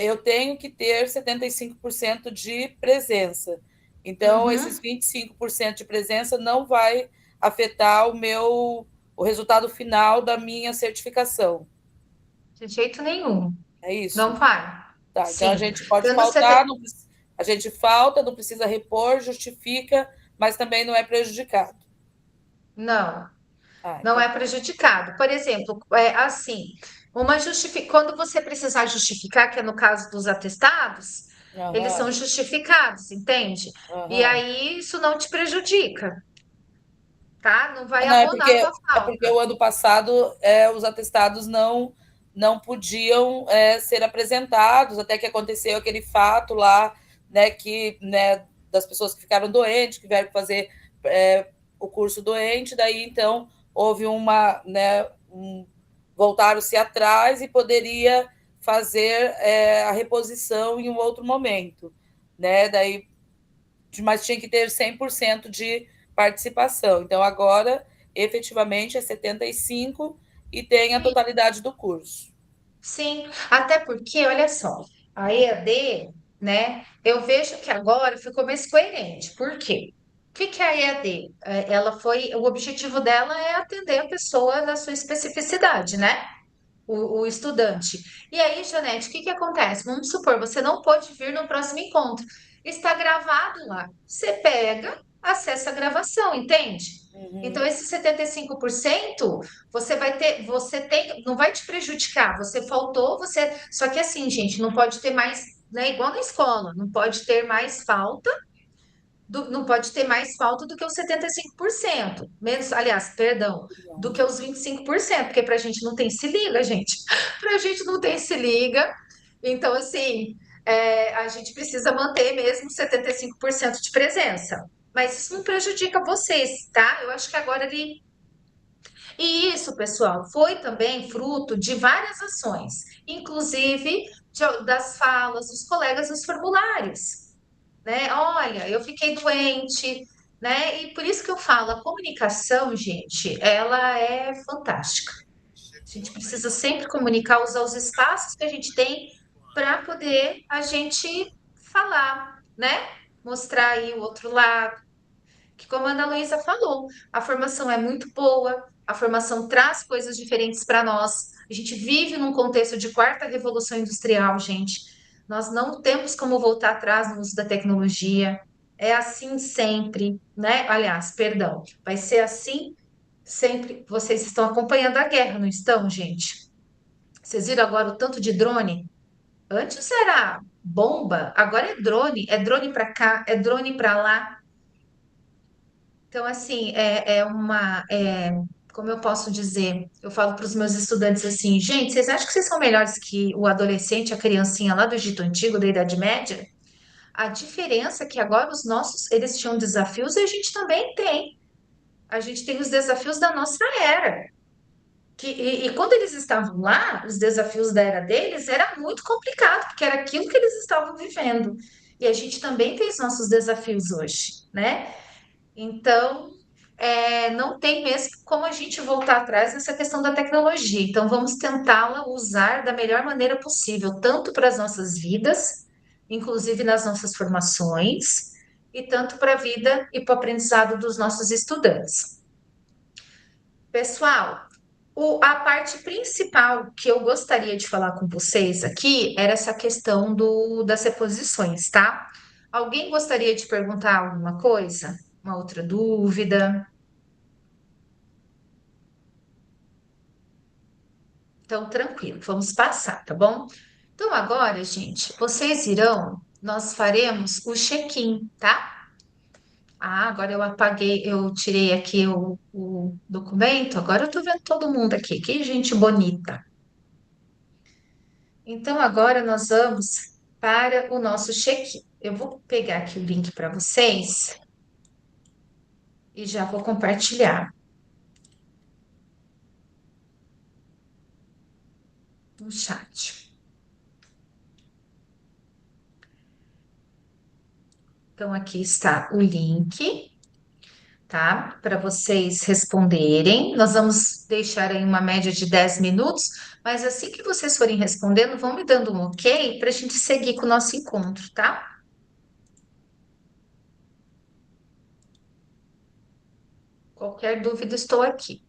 Eu tenho que ter 75% de presença. Então, esses 25% de presença não vai afetar o resultado final da minha certificação. De jeito nenhum. É isso? Não vai. Tá, Sim. então a gente pode Quando você faltar, a gente falta, não precisa repor, justifica, mas também não é prejudicado. Não, Ah, não então é prejudicado. Por exemplo, assim, quando você precisar justificar, que é no caso dos atestados, eles são justificados, entende? E aí isso não te prejudica, tá? Não vai Não, abonar a tua é porque falta. o ano passado os atestados não podiam ser apresentados, até que aconteceu aquele fato lá, né, das pessoas que ficaram doentes, que vieram fazer o curso doente, daí então houve voltaram-se atrás e poderia fazer a reposição em um outro momento, né? Daí, mas tinha que ter 100% de participação. Então, agora, efetivamente, é 75% e tem a totalidade do curso. Sim, até porque, olha só, a EAD, né? Eu vejo que agora ficou mais coerente. Por quê? O que que é a EAD? O objetivo dela é atender a pessoa na sua especificidade, né? O estudante. E aí, Janete, o que que acontece? Vamos supor, você não pôde vir no próximo encontro. Está gravado lá. Você pega, acessa a gravação, entende? Então, esse 75% você vai ter, você tem, não vai te prejudicar. Você faltou, você. Só que assim, gente, não pode ter mais, né? Igual na escola, não pode ter mais falta não pode ter mais falta do que os 75%. Menos, aliás, perdão, do que os 25%, porque para a gente não tem se liga, gente. Para a gente não tem se liga. Então, assim, a gente precisa manter mesmo 75% de presença. Mas isso não prejudica vocês, tá? Eu acho que agora ele. E isso, pessoal, foi também fruto de várias ações, inclusive das falas dos colegas nos formulários, né? Olha, eu fiquei doente, né? E por isso que eu falo, a comunicação, gente, ela é fantástica. A gente precisa sempre comunicar, usar os espaços que a gente tem para poder a gente falar, né? Mostrar aí o outro lado, que como a Ana Luísa falou, a formação é muito boa, a formação traz coisas diferentes para nós. A gente vive num contexto de quarta revolução industrial, gente. Nós não temos como voltar atrás no uso da tecnologia. É assim sempre, né? Aliás, perdão, vai ser assim sempre. Vocês estão acompanhando a guerra, não estão, gente? Vocês viram agora o tanto de drone? Antes era bomba, agora é drone para cá, é drone para lá. Então, assim, como eu posso dizer, eu falo para os meus estudantes assim, gente, vocês acham que vocês são melhores que o adolescente, a criancinha lá do Egito Antigo, da Idade Média? A diferença é que agora os nossos, eles tinham desafios e a gente também tem. A gente tem os desafios da nossa era. E quando eles estavam lá, os desafios da era deles era muito complicado, porque era aquilo que eles estavam vivendo. E a gente também tem os nossos desafios hoje, né? Então, não tem mesmo como a gente voltar atrás nessa questão da tecnologia. Então, vamos tentá-la usar da melhor maneira possível, tanto para as nossas vidas, inclusive nas nossas formações, e tanto para a vida e para o aprendizado dos nossos estudantes. Pessoal, a parte principal que eu gostaria de falar com vocês aqui era essa questão das reposições, tá? Alguém gostaria de perguntar alguma coisa? Uma outra dúvida? Então, tranquilo, vamos passar, tá bom? Então, agora, gente, vocês irão, nós faremos o check-in, tá? Ah, agora eu apaguei, eu tirei aqui o documento, agora eu tô vendo todo mundo aqui, que gente bonita. Então, agora nós vamos para o nosso check-in. Eu vou pegar aqui o link para vocês e já vou compartilhar no chat. Então, aqui está o link, tá? Para vocês responderem. Nós vamos deixar aí uma média de 10 minutos, mas assim que vocês forem respondendo, vão me dando um ok para a gente seguir com o nosso encontro, tá? Qualquer dúvida, estou aqui.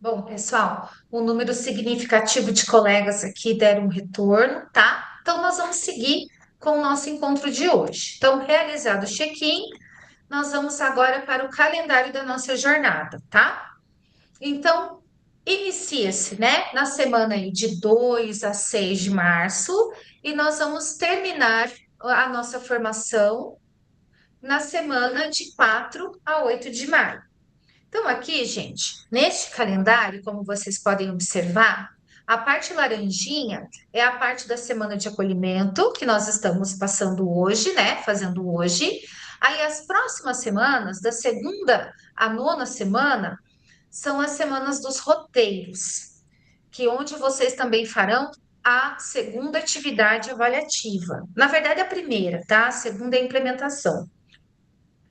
Bom, pessoal, um número significativo de colegas aqui deram um retorno, tá? Então, nós vamos seguir com o nosso encontro de hoje. Então, realizado o check-in, nós vamos agora para o calendário da nossa jornada, tá? Então, inicia-se, né, na semana aí de 2 a 6 de março, e nós vamos terminar a nossa formação na semana de 4 a 8 de maio. Então, aqui, gente, neste calendário, como vocês podem observar, a parte laranjinha é a parte da semana de acolhimento que nós estamos passando hoje, né? Fazendo hoje. Aí, as próximas semanas, da segunda à nona semana, são as semanas dos roteiros, que onde vocês também farão a segunda atividade avaliativa. Na verdade, a primeira, tá? A segunda é a implementação.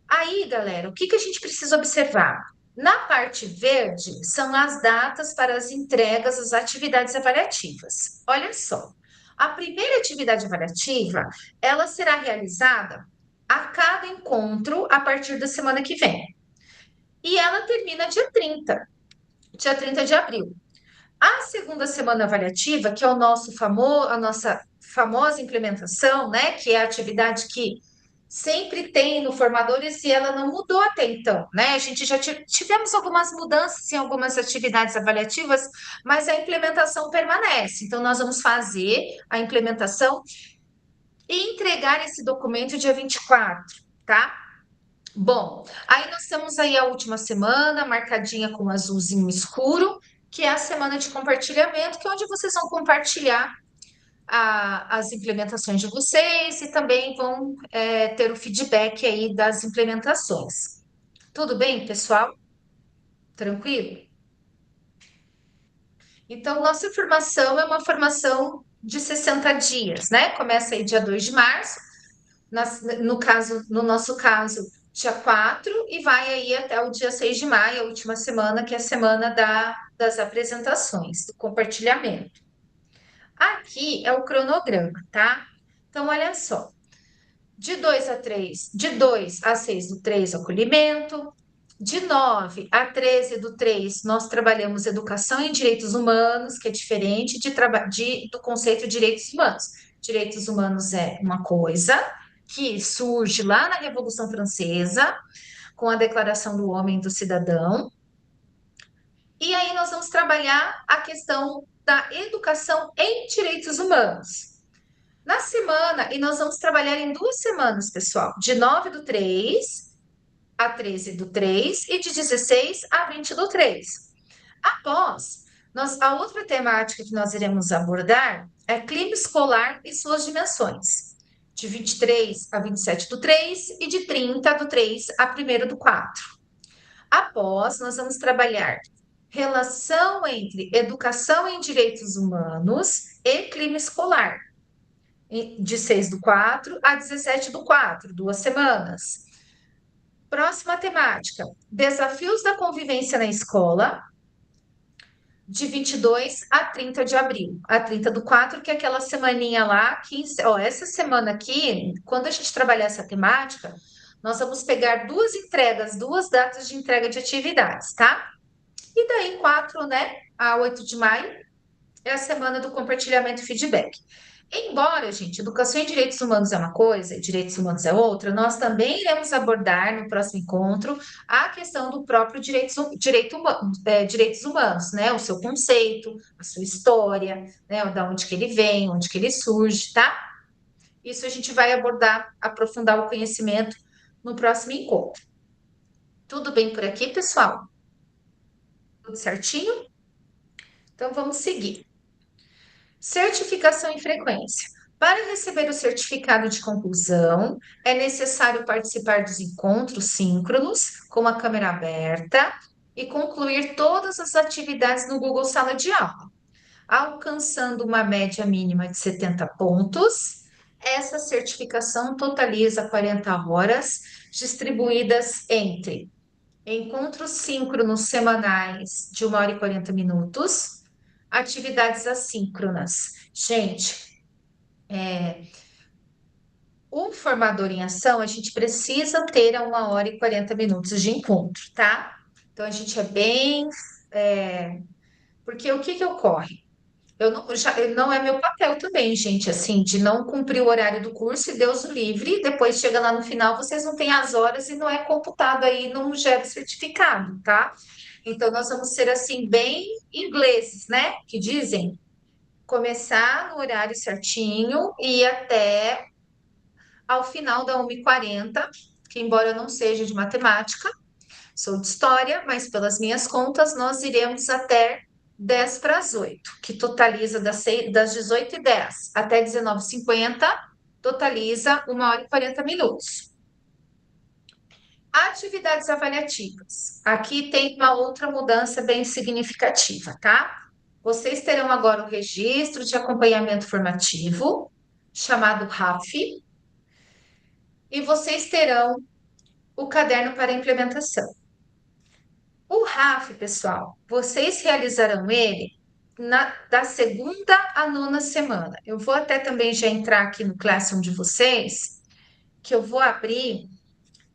Aí, galera, o que que a gente precisa observar? Na parte verde, são as datas para as entregas das atividades avaliativas. Olha só, a primeira atividade avaliativa, ela será realizada a cada encontro a partir da semana que vem. E ela termina dia 30 de abril. A segunda semana avaliativa, que é o nosso a nossa famosa implementação, né, que é a atividade que sempre tem no Formadores e ela não mudou até então, né? A gente já tivemos algumas mudanças em algumas atividades avaliativas, mas a implementação permanece. Então, nós vamos fazer a implementação e entregar esse documento dia 24, tá? Bom, aí nós temos aí a última semana, marcadinha com azulzinho escuro, que é a semana de compartilhamento, que é onde vocês vão compartilhar as implementações de vocês e também vão ter o feedback aí das implementações. Tudo bem, pessoal? Tranquilo? Então, nossa formação é uma formação de 60 dias, né? Começa aí dia 2 de março, no nosso caso, dia 4, e vai aí até o dia 6 de maio, a última semana, que é a semana das apresentações, do compartilhamento. Aqui é o cronograma, tá? Então, olha só. De 2 a 6 do 3, acolhimento. De 9 a 13 do 3, nós trabalhamos educação em direitos humanos, que é diferente do conceito de direitos humanos. Direitos humanos é uma coisa que surge lá na Revolução Francesa, com a Declaração do Homem e do Cidadão. E aí nós vamos trabalhar a questão da educação em direitos humanos. Na semana, e nós vamos trabalhar em 2 semanas, pessoal, de 9 do 3 a 13 do 3 e de 16 a 20 do 3. Após, a outra temática que nós iremos abordar é clima escolar e suas dimensões, de 23 a 27 do 3 e de 30 do 3 a 1º do 4. Após, nós vamos trabalhar relação entre educação em direitos humanos e clima escolar, de 6 do 4 a 17 do 4, 2 semanas. Próxima temática, desafios da convivência na escola, de 22 a 30 de abril, a 30 do 4, que é aquela semaninha lá, essa semana aqui, quando a gente trabalhar essa temática, nós vamos pegar 2 datas de entrega de atividades, tá? E daí, 4, né, a 8 de maio, é a semana do compartilhamento e feedback. Embora, gente, educação em direitos humanos é uma coisa e direitos humanos é outra, nós também iremos abordar no próximo encontro a questão do próprio direitos humanos, né? O seu conceito, a sua história, né? Da onde que ele vem, onde que ele surge, tá? Isso a gente vai abordar, aprofundar o conhecimento no próximo encontro. Tudo bem por aqui, pessoal? Tudo certinho? Então, vamos seguir. Certificação e frequência. Para receber o certificado de conclusão, é necessário participar dos encontros síncronos com a câmera aberta e concluir todas as atividades no Google Sala de Aula, alcançando uma média mínima de 70 pontos. Essa certificação totaliza 40 horas, distribuídas entre encontros síncronos semanais de 1 hora e 40 minutos, atividades assíncronas. Gente, o formador em ação, a gente precisa ter a 1 hora e 40 minutos de encontro, tá? Então, a gente é bem Porque o que que ocorre? Não é meu papel também, gente, assim, de não cumprir o horário do curso e Deus o livre, depois chega lá no final, vocês não têm as horas e não é computado aí, não gera certificado, tá? Então, nós vamos ser, assim, bem ingleses, né? Que dizem começar no horário certinho e ir até ao final da 1h40, que embora eu não seja de matemática, sou de história, mas pelas minhas contas, nós iremos até 10 para as 8, que totaliza das 18h10 até 19h50, totaliza 1h40. Atividades avaliativas. Aqui tem uma outra mudança bem significativa, tá? Vocês terão agora o registro de acompanhamento formativo, chamado RAF, e vocês terão o caderno para implementação. O RAF, pessoal, vocês realizarão ele da segunda à nona semana. Eu vou até também já entrar aqui no Classroom de vocês, que eu vou abrir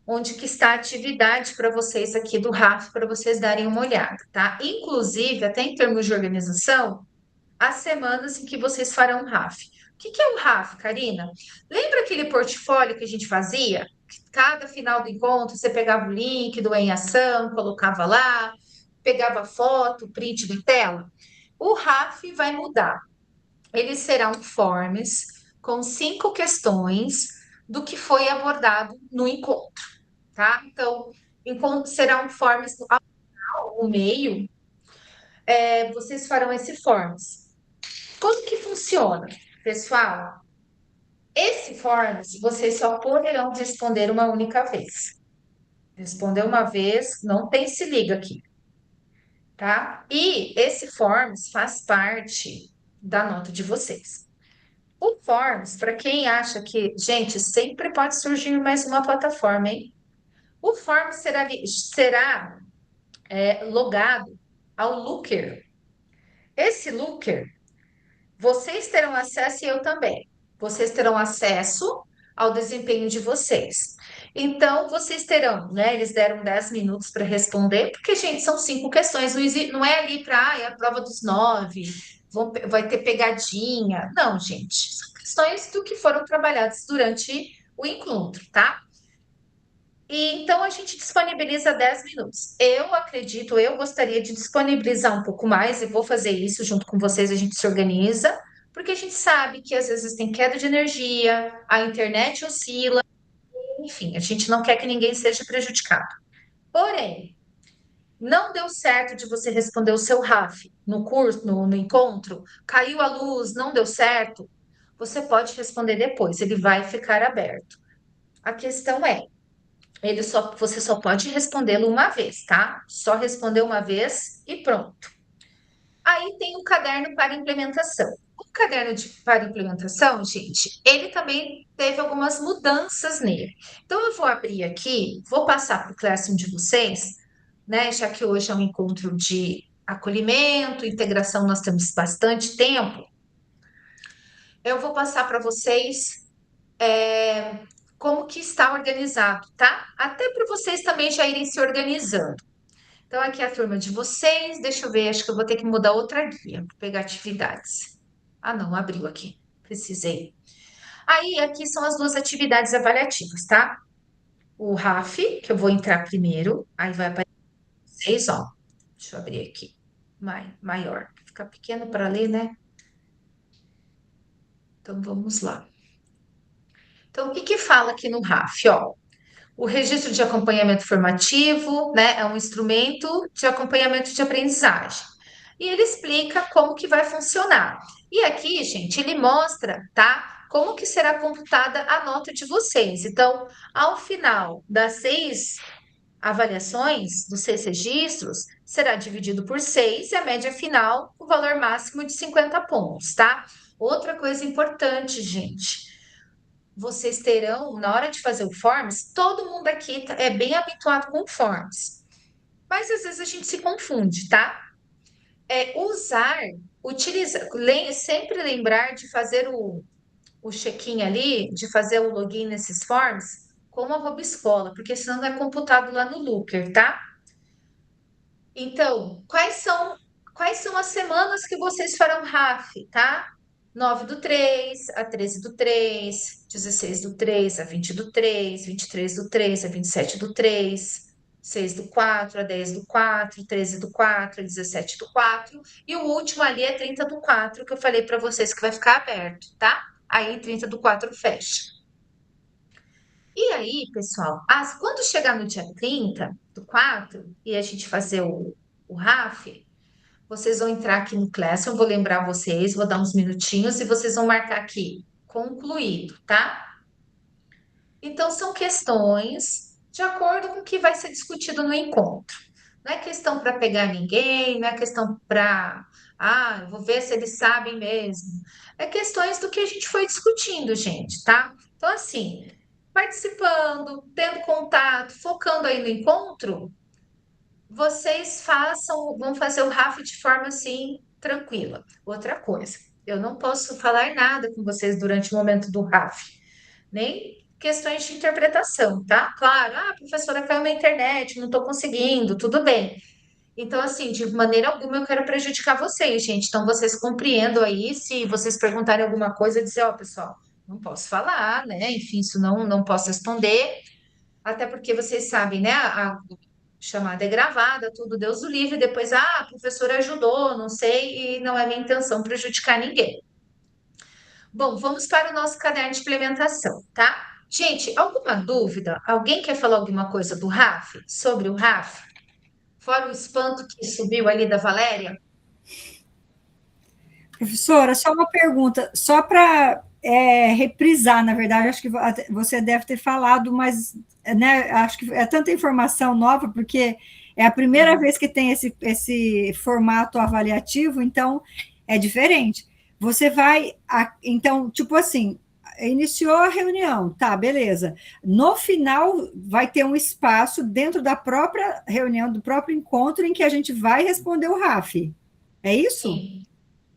onde que está a atividade para vocês aqui do RAF, para vocês darem uma olhada, tá? Inclusive, até em termos de organização, as semanas em que vocês farão RAF. O que que é o RAF, Karina? Lembra aquele portfólio que a gente fazia? Cada final do encontro, você pegava o link do Em Ação, colocava lá, pegava foto, print da tela? O RAF vai mudar. Ele será um forms com 5 questões do que foi abordado no encontro, tá? Então, será um forms ao meio, vocês farão esse forms. Como que funciona, pessoal? Esse forms vocês só poderão responder uma única vez. Responder uma vez, não tem se liga aqui, tá? E esse forms faz parte da nota de vocês. O forms, para quem acha que, gente, sempre pode surgir mais uma plataforma, hein? O forms será logado ao Looker. Esse Looker, vocês terão acesso e eu também. Vocês terão acesso ao desempenho de vocês. Então, vocês terão, né? Eles deram 10 minutos para responder, porque, gente, são 5 questões. Não é ali para a prova dos 9, vai ter pegadinha. Não, gente. São questões do que foram trabalhadas durante o encontro, tá? E então a gente disponibiliza 10 minutos. Eu gostaria de disponibilizar um pouco mais, e vou fazer isso junto com vocês, a gente se organiza, porque a gente sabe que às vezes tem queda de energia, a internet oscila, enfim, a gente não quer que ninguém seja prejudicado. Porém, não deu certo de você responder o seu RAF no curso, no encontro, caiu a luz, não deu certo, você pode responder depois, ele vai ficar aberto. A questão é, você só pode respondê-lo uma vez, tá? Só responder uma vez e pronto. Aí tem o caderno para implementação. O caderno para implementação, gente, ele também teve algumas mudanças nele. Então, eu vou abrir aqui, vou passar para o Classroom de vocês, né? Já que hoje é um encontro de acolhimento, integração, nós temos bastante tempo. Eu vou passar para vocês como que está organizado, tá? Até para vocês também já irem se organizando. Então, aqui é a turma de vocês. Deixa eu ver, acho que eu vou ter que mudar outra guia para pegar atividades. Ah, não, abriu aqui. Precisei. Aí, aqui são as 2 atividades avaliativas, tá? O RAF, que eu vou entrar primeiro. Aí vai aparecer vocês, ó. Deixa eu abrir aqui. Maior. Fica pequeno para ler, né? Então, vamos lá. Então, o que que fala aqui no RAF, ó? O registro de acompanhamento formativo, né, é um instrumento de acompanhamento de aprendizagem. E ele explica como que vai funcionar. E aqui, gente, ele mostra, tá, como que será computada a nota de vocês. Então, ao final das 6 avaliações, dos 6 registros, será dividido por 6 e a média final, o valor máximo de 50 pontos, tá? Outra coisa importante, gente, vocês terão, na hora de fazer o Forms, todo mundo aqui é bem habituado com o Forms. Mas às vezes a gente se confunde, tá? Sempre lembrar de fazer o check-in ali, de fazer o login nesses Forms com o @escola, porque senão não é computado lá no Looker, tá? Então, quais são as semanas que vocês farão RAF, tá? 9/3, a 13/3, 16/3, a 20/3, 23/3, a 27/3, 6/4, a 10/4, 13/4, a 17/4, e o último ali é 30/4, que eu falei para vocês que vai ficar aberto, tá? Aí 30/4 fecha. E aí, pessoal, quando chegar no dia 30/4 e a gente fazer o RAF, vocês vão entrar aqui no Classroom, vou lembrar vocês, vou dar uns minutinhos e vocês vão marcar aqui, concluído, tá? Então, são questões de acordo com o que vai ser discutido no encontro. Não é questão para pegar ninguém, não é questão para, eu vou ver se eles sabem mesmo. É questões do que a gente foi discutindo, gente, tá? Então, assim, participando, tendo contato, focando aí no encontro, vocês vão fazer o RAF de forma assim, tranquila. Outra coisa, eu não posso falar nada com vocês durante o momento do RAF, nem questões de interpretação, tá? Claro, professora, caiu na internet, não estou conseguindo, tudo bem. Então, assim, de maneira alguma eu quero prejudicar vocês, gente. Então, vocês compreendam aí, se vocês perguntarem alguma coisa, dizer, pessoal, não posso falar, né? Enfim, isso não posso responder, até porque vocês sabem, né? A chamada é gravada, tudo, Deus o livre, depois, a professora ajudou, não sei, e não é minha intenção prejudicar ninguém. Bom, vamos para o nosso caderno de implementação, tá? Gente, alguma dúvida? Alguém quer falar alguma coisa do RAF? Sobre o RAF? Fora o espanto que subiu ali da Valéria? Professora, só uma pergunta, só para reprisar, na verdade, acho que você deve ter falado, mas né, acho que é tanta informação nova, porque é a primeira vez que tem esse formato avaliativo, então é diferente. Você vai, então, tipo assim, iniciou a reunião, tá, beleza. No final, vai ter um espaço dentro da própria reunião, do próprio encontro, em que a gente vai responder o RAF. É isso? Sim.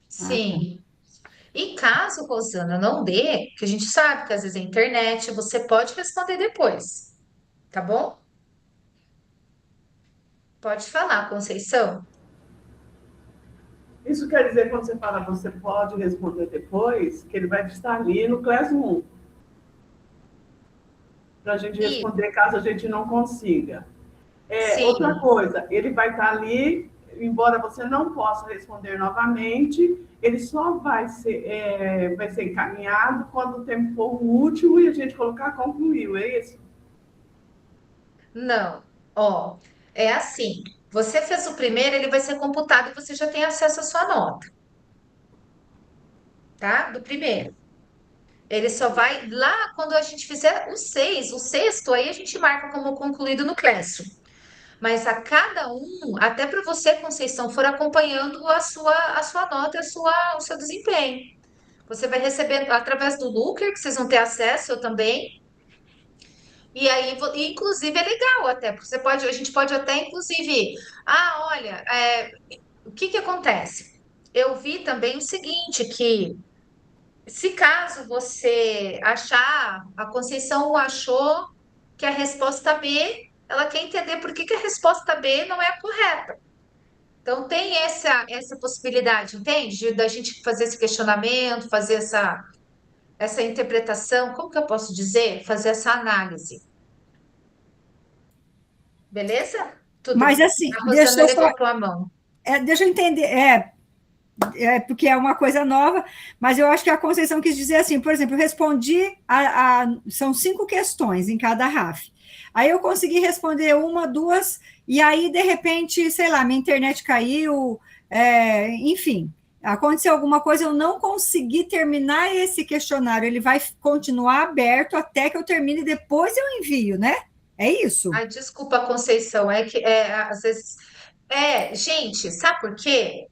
Sim. E caso, Rosana, não dê, que a gente sabe que às vezes é internet, você pode responder depois, tá bom? Pode falar, Conceição. Isso quer dizer, quando você fala você pode responder depois, que ele vai estar ali no Classroom, para a gente responder caso a gente não consiga. Sim. Outra coisa, ele vai estar ali, embora você não possa responder novamente, ele só vai ser encaminhado quando o tempo for o último e a gente colocar concluiu, é isso? Não, é assim. Você fez o primeiro, ele vai ser computado e você já tem acesso à sua nota, tá? Do primeiro. Ele só vai lá quando a gente fizer o sexto, aí a gente marca como concluído no Classroom. Mas a cada um, até para você, Conceição, for acompanhando a sua nota, o seu desempenho. Você vai receber através do Looker, que vocês vão ter acesso, eu também. E aí, inclusive, é legal até, porque a gente pode até, inclusive, olha, o que acontece? Eu vi também o seguinte, que se caso você achar, a Conceição achou que a resposta B, ela quer entender por que a resposta B não é a correta. Então, tem essa possibilidade, entende? Da gente fazer esse questionamento, fazer essa interpretação, como que eu posso dizer? Fazer essa análise. Beleza? Tudo. Mas assim, A Rosana levantou a mão. Deixa eu entender, porque é uma coisa nova, mas eu acho que a Conceição quis dizer assim, por exemplo, eu respondi, são 5 questões em cada RAF. Aí eu consegui responder 1, 2, e aí, de repente, sei lá, minha internet caiu, enfim, aconteceu alguma coisa, eu não consegui terminar esse questionário, ele vai continuar aberto até que eu termine, depois eu envio, né? É isso? Ai, desculpa, Conceição, é que às vezes. Gente, sabe por quê?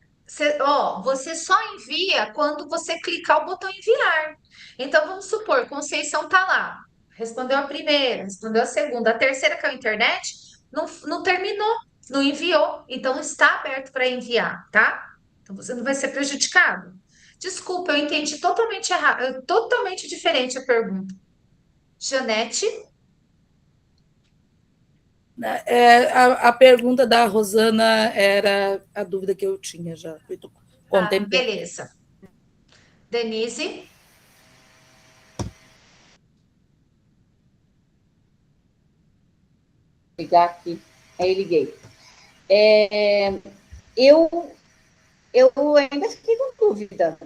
Você só envia quando você clicar o botão enviar. Então, vamos supor, Conceição tá lá, respondeu a primeira, respondeu a segunda, a terceira que é a internet, não terminou, não enviou. Então, está aberto para enviar, tá? Então, você não vai ser prejudicado. Desculpa, eu entendi totalmente errado, totalmente diferente a pergunta. Janete? A pergunta da Rosana era a dúvida que eu tinha já. Beleza. Denise? Ligar aqui. Aí liguei. Eu ainda fiquei com dúvida.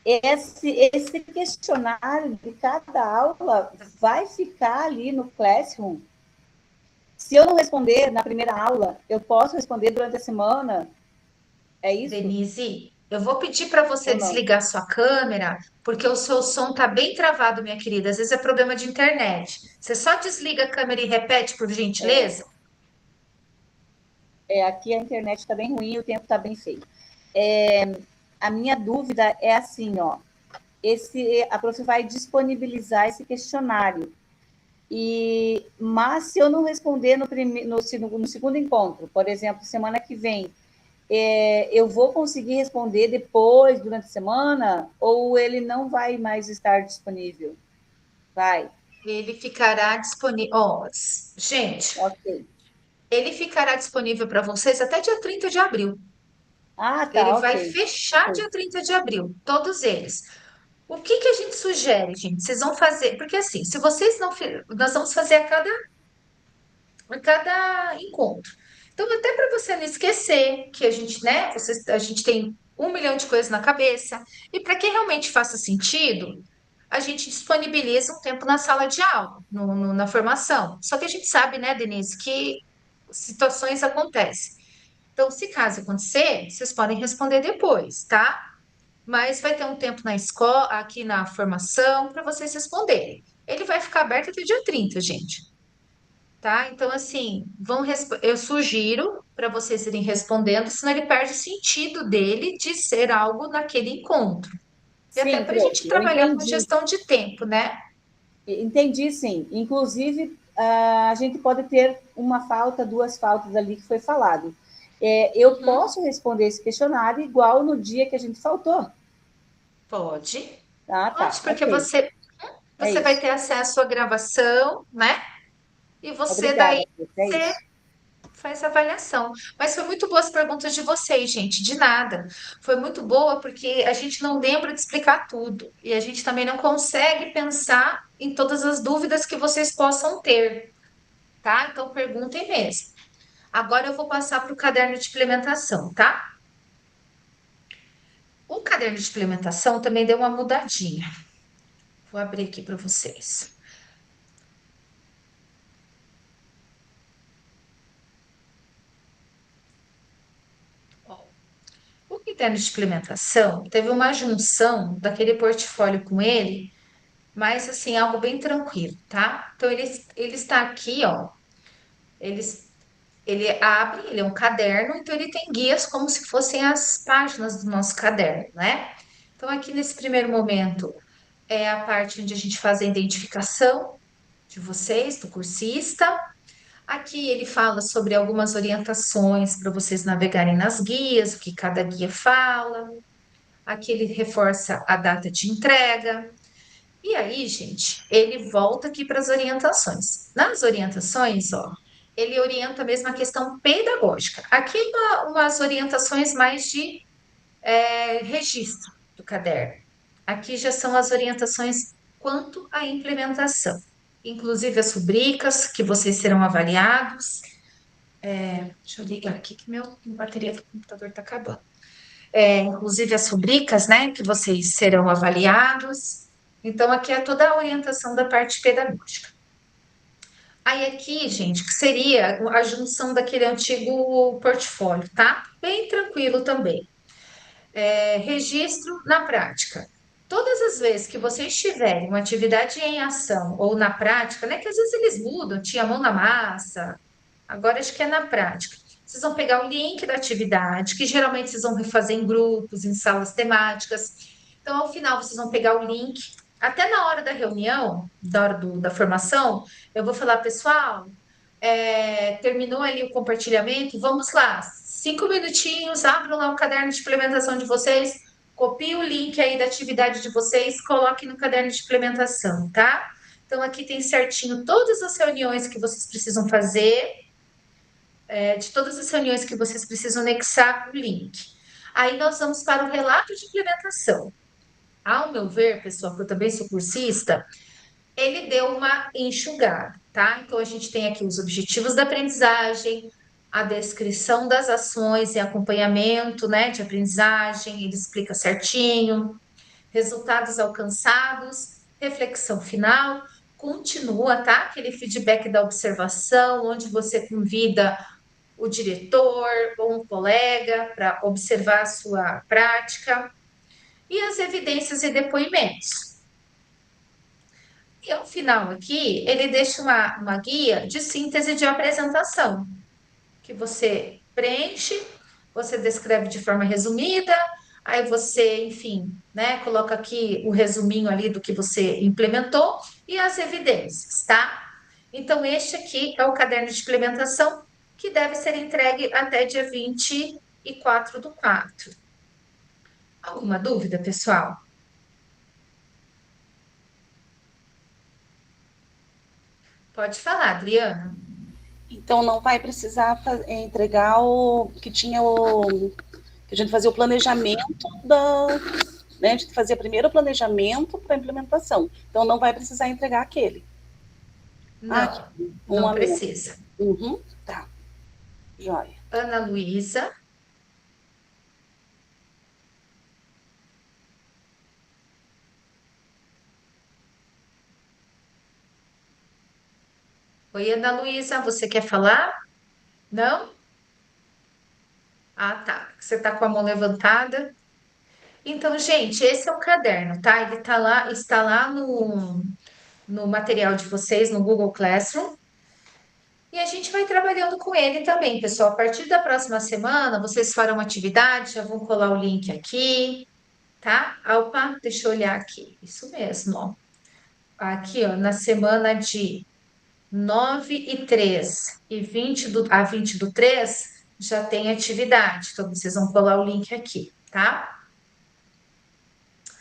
Esse questionário de cada aula vai ficar ali no Classroom? Se eu não responder na primeira aula, eu posso responder durante a semana? É isso? Denise, eu vou pedir para você desligar sua câmera, porque o seu som está bem travado, minha querida. Às vezes é problema de internet. Você só desliga a câmera e repete, por gentileza? Aqui a internet está bem ruim e o tempo está bem feio. A minha dúvida é assim, ó. A prof vai disponibilizar esse questionário. Mas se eu não responder no segundo encontro, por exemplo, semana que vem, eu vou conseguir responder depois, durante a semana, ou ele não vai mais estar disponível? Vai. Ele ficará disponível. Gente, ele ficará disponível para vocês até dia 30 de abril. Tá, ele vai fechar dia 30 de abril, todos eles. O que a gente sugere, gente? Vocês vão fazer, porque assim, se vocês não, nós vamos fazer a cada encontro. Então, até para você não esquecer que a gente, né, a gente tem 1 milhão de coisas na cabeça, e para que realmente faça sentido, a gente disponibiliza um tempo na sala de aula, na formação. Só que a gente sabe, né, Denise, que situações acontecem. Então, se caso acontecer, vocês podem responder depois, tá? Mas vai ter um tempo na escola, aqui na formação, para vocês responderem. Ele vai ficar aberto até dia 30, gente. Tá? Então, assim, eu sugiro para vocês irem respondendo, senão ele perde o sentido dele de ser algo naquele encontro. E até para a gente trabalhar com gestão de tempo, né? Entendi, sim. Inclusive, a gente pode ter uma falta, 2 faltas ali que foi falado. Eu posso responder esse questionário igual no dia que a gente faltou? Pode. Pode, porque você vai ter acesso à gravação, né? E você daí faz a avaliação. Mas foi muito boa as perguntas de vocês, gente, de nada. Foi muito boa porque a gente não lembra de explicar tudo. E a gente também não consegue pensar em todas as dúvidas que vocês possam ter, tá? Então perguntem mesmo. Agora eu vou passar para o caderno de implementação, tá? O caderno de implementação também deu uma mudadinha. Vou abrir aqui para vocês. O critério de implementação teve uma junção daquele portfólio com ele, mas assim, algo bem tranquilo, tá? Então, ele está aqui, ó. Ele abre, ele é um caderno, então ele tem guias como se fossem as páginas do nosso caderno, né? Então, aqui nesse primeiro momento, é a parte onde a gente faz a identificação de vocês, do cursista. Aqui ele fala sobre algumas orientações para vocês navegarem nas guias, o que cada guia fala. Aqui ele reforça a data de entrega. E aí, gente, ele volta aqui para as orientações. Nas orientações, ó, ele orienta mesmo a questão pedagógica. Aqui umas orientações mais de registro do caderno. Aqui já são as orientações quanto à implementação. Inclusive as rubricas que vocês serão avaliados. Deixa eu ligar aqui que a bateria do computador está acabando. Inclusive as rubricas, né, que vocês serão avaliados. Então, aqui é toda a orientação da parte pedagógica. Aí aqui, gente, que seria a junção daquele antigo portfólio, tá? Bem tranquilo também. Registro na prática. Todas as vezes que vocês tiverem uma atividade em ação ou na prática, né, que às vezes eles mudam, tinha mão na massa, agora acho que é na prática. Vocês vão pegar o link da atividade, que geralmente vocês vão refazer em grupos, em salas temáticas. Então, ao final, vocês vão pegar o link. Até na hora da reunião, da hora da formação, eu vou falar, pessoal, terminou ali o compartilhamento, vamos lá, 5 minutinhos, abram lá o caderno de implementação de vocês, copiem o link aí da atividade de vocês, coloquem no caderno de implementação, tá? Então, aqui tem certinho todas as reuniões que vocês precisam fazer, de todas as reuniões que vocês precisam anexar o link. Aí nós vamos para o relato de implementação. Ao meu ver, pessoal, que eu também sou cursista, ele deu uma enxugada, tá? Então, a gente tem aqui os objetivos da aprendizagem, a descrição das ações e acompanhamento, né, de aprendizagem, ele explica certinho, resultados alcançados, reflexão final, continua, tá? Aquele feedback da observação, onde você convida o diretor ou um colega para observar a sua prática, e as evidências e depoimentos. E ao final aqui, ele deixa uma guia de síntese de apresentação, que você preenche, você descreve de forma resumida, aí você, enfim, né, coloca aqui o resuminho ali do que você implementou e as evidências, tá? Então, este aqui é o caderno de implementação que deve ser entregue até dia 24/4. Alguma dúvida, pessoal? Pode falar, Adriana. Então, não vai precisar entregar o que tinha que a gente fazia o planejamento né? A gente fazia primeiro o planejamento para a implementação. Então, não vai precisar entregar aquele. Não, não precisa. Uhum, tá. Joia. Ana Luísa. Oi, Ana Luísa, você quer falar? Não? Ah, tá. Você tá com a mão levantada. Então, gente, esse é o caderno, tá? Ele tá lá, está lá no material de vocês, no Google Classroom. E a gente vai trabalhando com ele também, pessoal. A partir da próxima semana, vocês farão atividade, já vão colar o link aqui, tá? Opa, deixa eu olhar aqui. Isso mesmo, ó. Aqui, ó, na semana de 9/3 e 20/3 já tem atividade. Então, vocês vão colar o link aqui, tá?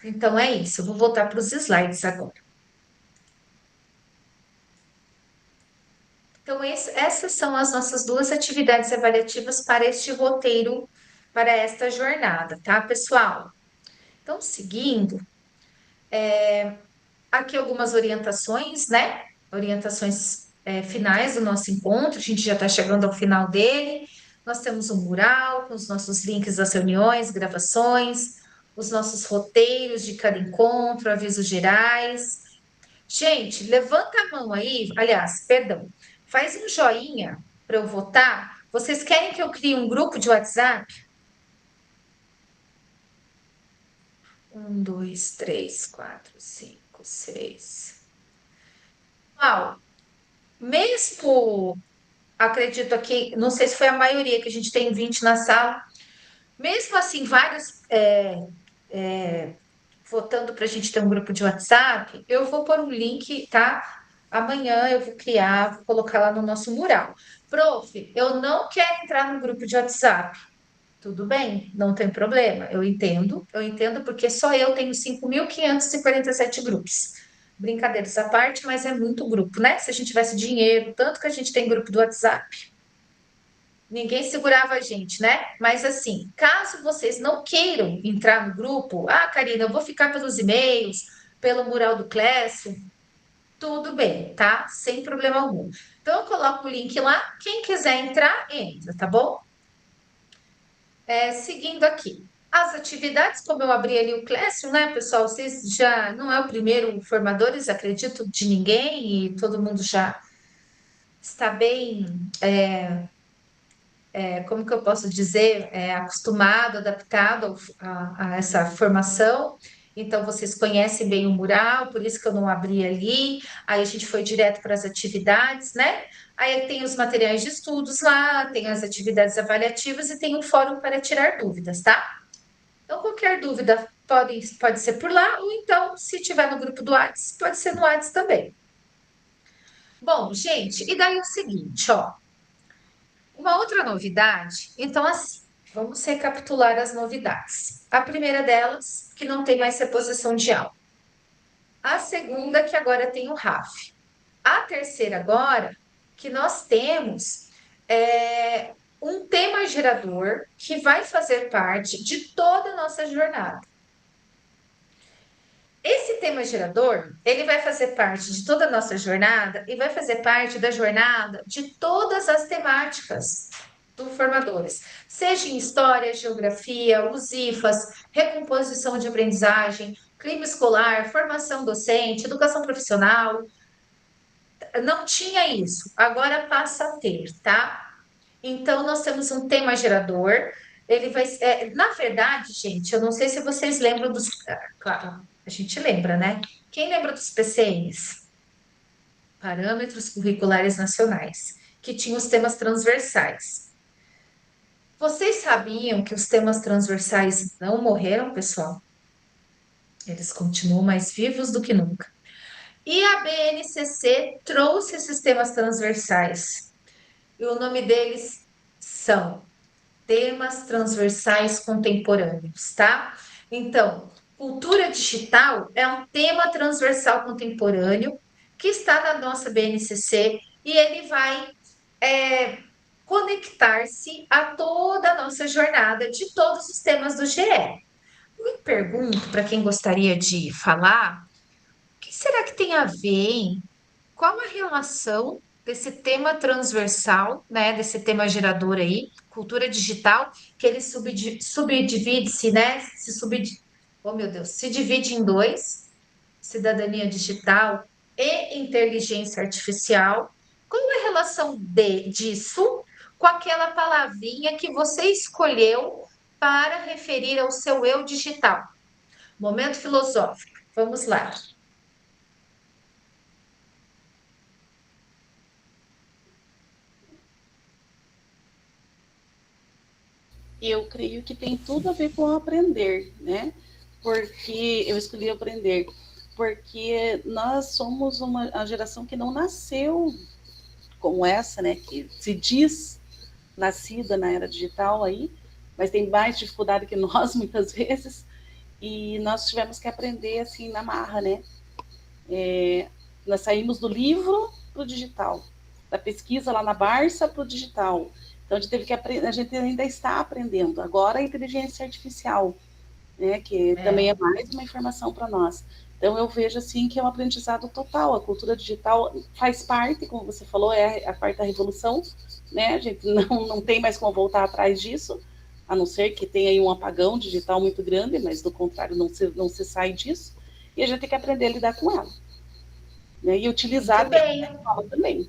Então, é isso. Eu vou voltar para os slides agora. Então, essas são as nossas 2 atividades avaliativas para este roteiro, para esta jornada, tá, pessoal? Então, seguindo, aqui algumas orientações, né? Orientações finais do nosso encontro, a gente já está chegando ao final dele. Nós temos um mural com os nossos links das reuniões, gravações, os nossos roteiros de cada encontro, avisos gerais. Gente, levanta a mão aí, aliás, perdão, faz um joinha para eu votar. Vocês querem que eu crie um grupo de WhatsApp? 1, 2, 3, 4, 5, 6. Uau! Mesmo, acredito aqui, não sei se foi a maioria, que a gente tem 20 na sala, mesmo assim, vários votando para a gente ter um grupo de WhatsApp, eu vou pôr um link, tá? Amanhã eu vou criar, vou colocar lá no nosso mural. Prof, eu não quero entrar no grupo de WhatsApp. Tudo bem, não tem problema, eu entendo porque só eu tenho 5.547 grupos. Brincadeiras à parte, mas é muito grupo, né? Se a gente tivesse dinheiro, tanto que a gente tem grupo do WhatsApp, ninguém segurava a gente, né? Mas assim, caso vocês não queiram entrar no grupo, Karina, eu vou ficar pelos e-mails, pelo mural do Classroom, tudo bem, tá? Sem problema algum. Então, eu coloco o link lá, quem quiser entrar, entra, tá bom? Seguindo aqui. As atividades, como eu abri ali o Classroom, né, pessoal? Vocês já não é o primeiro formadores, acredito, de ninguém, e todo mundo já está bem, como que eu posso dizer, acostumado, adaptado a essa formação. Então, vocês conhecem bem o mural, por isso que eu não abri ali. Aí a gente foi direto para as atividades, né? Aí tem os materiais de estudos lá, tem as atividades avaliativas e tem um fórum para tirar dúvidas, tá? Então, qualquer dúvida pode ser por lá, ou então, se tiver no grupo do WhatsApp, pode ser no WhatsApp também. Bom, gente, e daí é o seguinte, ó. Uma outra novidade, então, assim, vamos recapitular as novidades. A primeira delas, que não tem mais reposição de aula. A segunda, que agora tem o RAF. A terceira, agora, que nós temos um tema gerador que vai fazer parte de toda a nossa jornada. Esse tema gerador, ele vai fazer parte de toda a nossa jornada e vai fazer parte da jornada de todas as temáticas do Formadores, seja em história, geografia, os IFAs, recomposição de aprendizagem, clima escolar, formação docente, educação profissional. Não tinha isso, agora passa a ter, tá? Então, nós temos um tema gerador. Ele vai. Na verdade, gente, eu não sei se vocês lembram dos. Claro, a gente lembra, né? Quem lembra dos PCNs? Parâmetros Curriculares Nacionais, que tinham os temas transversais. Vocês sabiam que os temas transversais não morreram, pessoal? Eles continuam mais vivos do que nunca. E a BNCC trouxe esses temas transversais. E o nome deles são temas transversais contemporâneos, tá? Então, cultura digital é um tema transversal contemporâneo que está na nossa BNCC e ele vai conectar-se a toda a nossa jornada de todos os temas do GE. Me pergunto, para quem gostaria de falar, o que será que tem a ver, hein? Qual a relação desse tema transversal, né, desse tema gerador aí, cultura digital, que ele subdivide-se, né, oh meu Deus, se divide em dois, cidadania digital e inteligência artificial. Qual é a relação disso com aquela palavrinha que você escolheu para referir ao seu eu digital? Momento filosófico. Vamos lá. Eu creio que tem tudo a ver com aprender, né? Porque eu escolhi aprender, porque nós somos uma geração que não nasceu como essa, né? Que se diz nascida na era digital aí, mas tem mais dificuldade que nós muitas vezes, e nós tivemos que aprender assim na marra, né? Nós saímos do livro para o digital, da pesquisa lá na Barça para o digital. Então, a gente teve que aprender, a gente ainda está aprendendo. Agora, a inteligência artificial, né, que também é mais uma informação para nós. Então, eu vejo assim que é um aprendizado total. A cultura digital faz parte, como você falou, é a quarta revolução, né? A gente não tem mais como voltar atrás disso, a não ser que tenha aí um apagão digital muito grande, mas do contrário, não se sai disso. E a gente tem que aprender a lidar com ela, né? E utilizar ela também.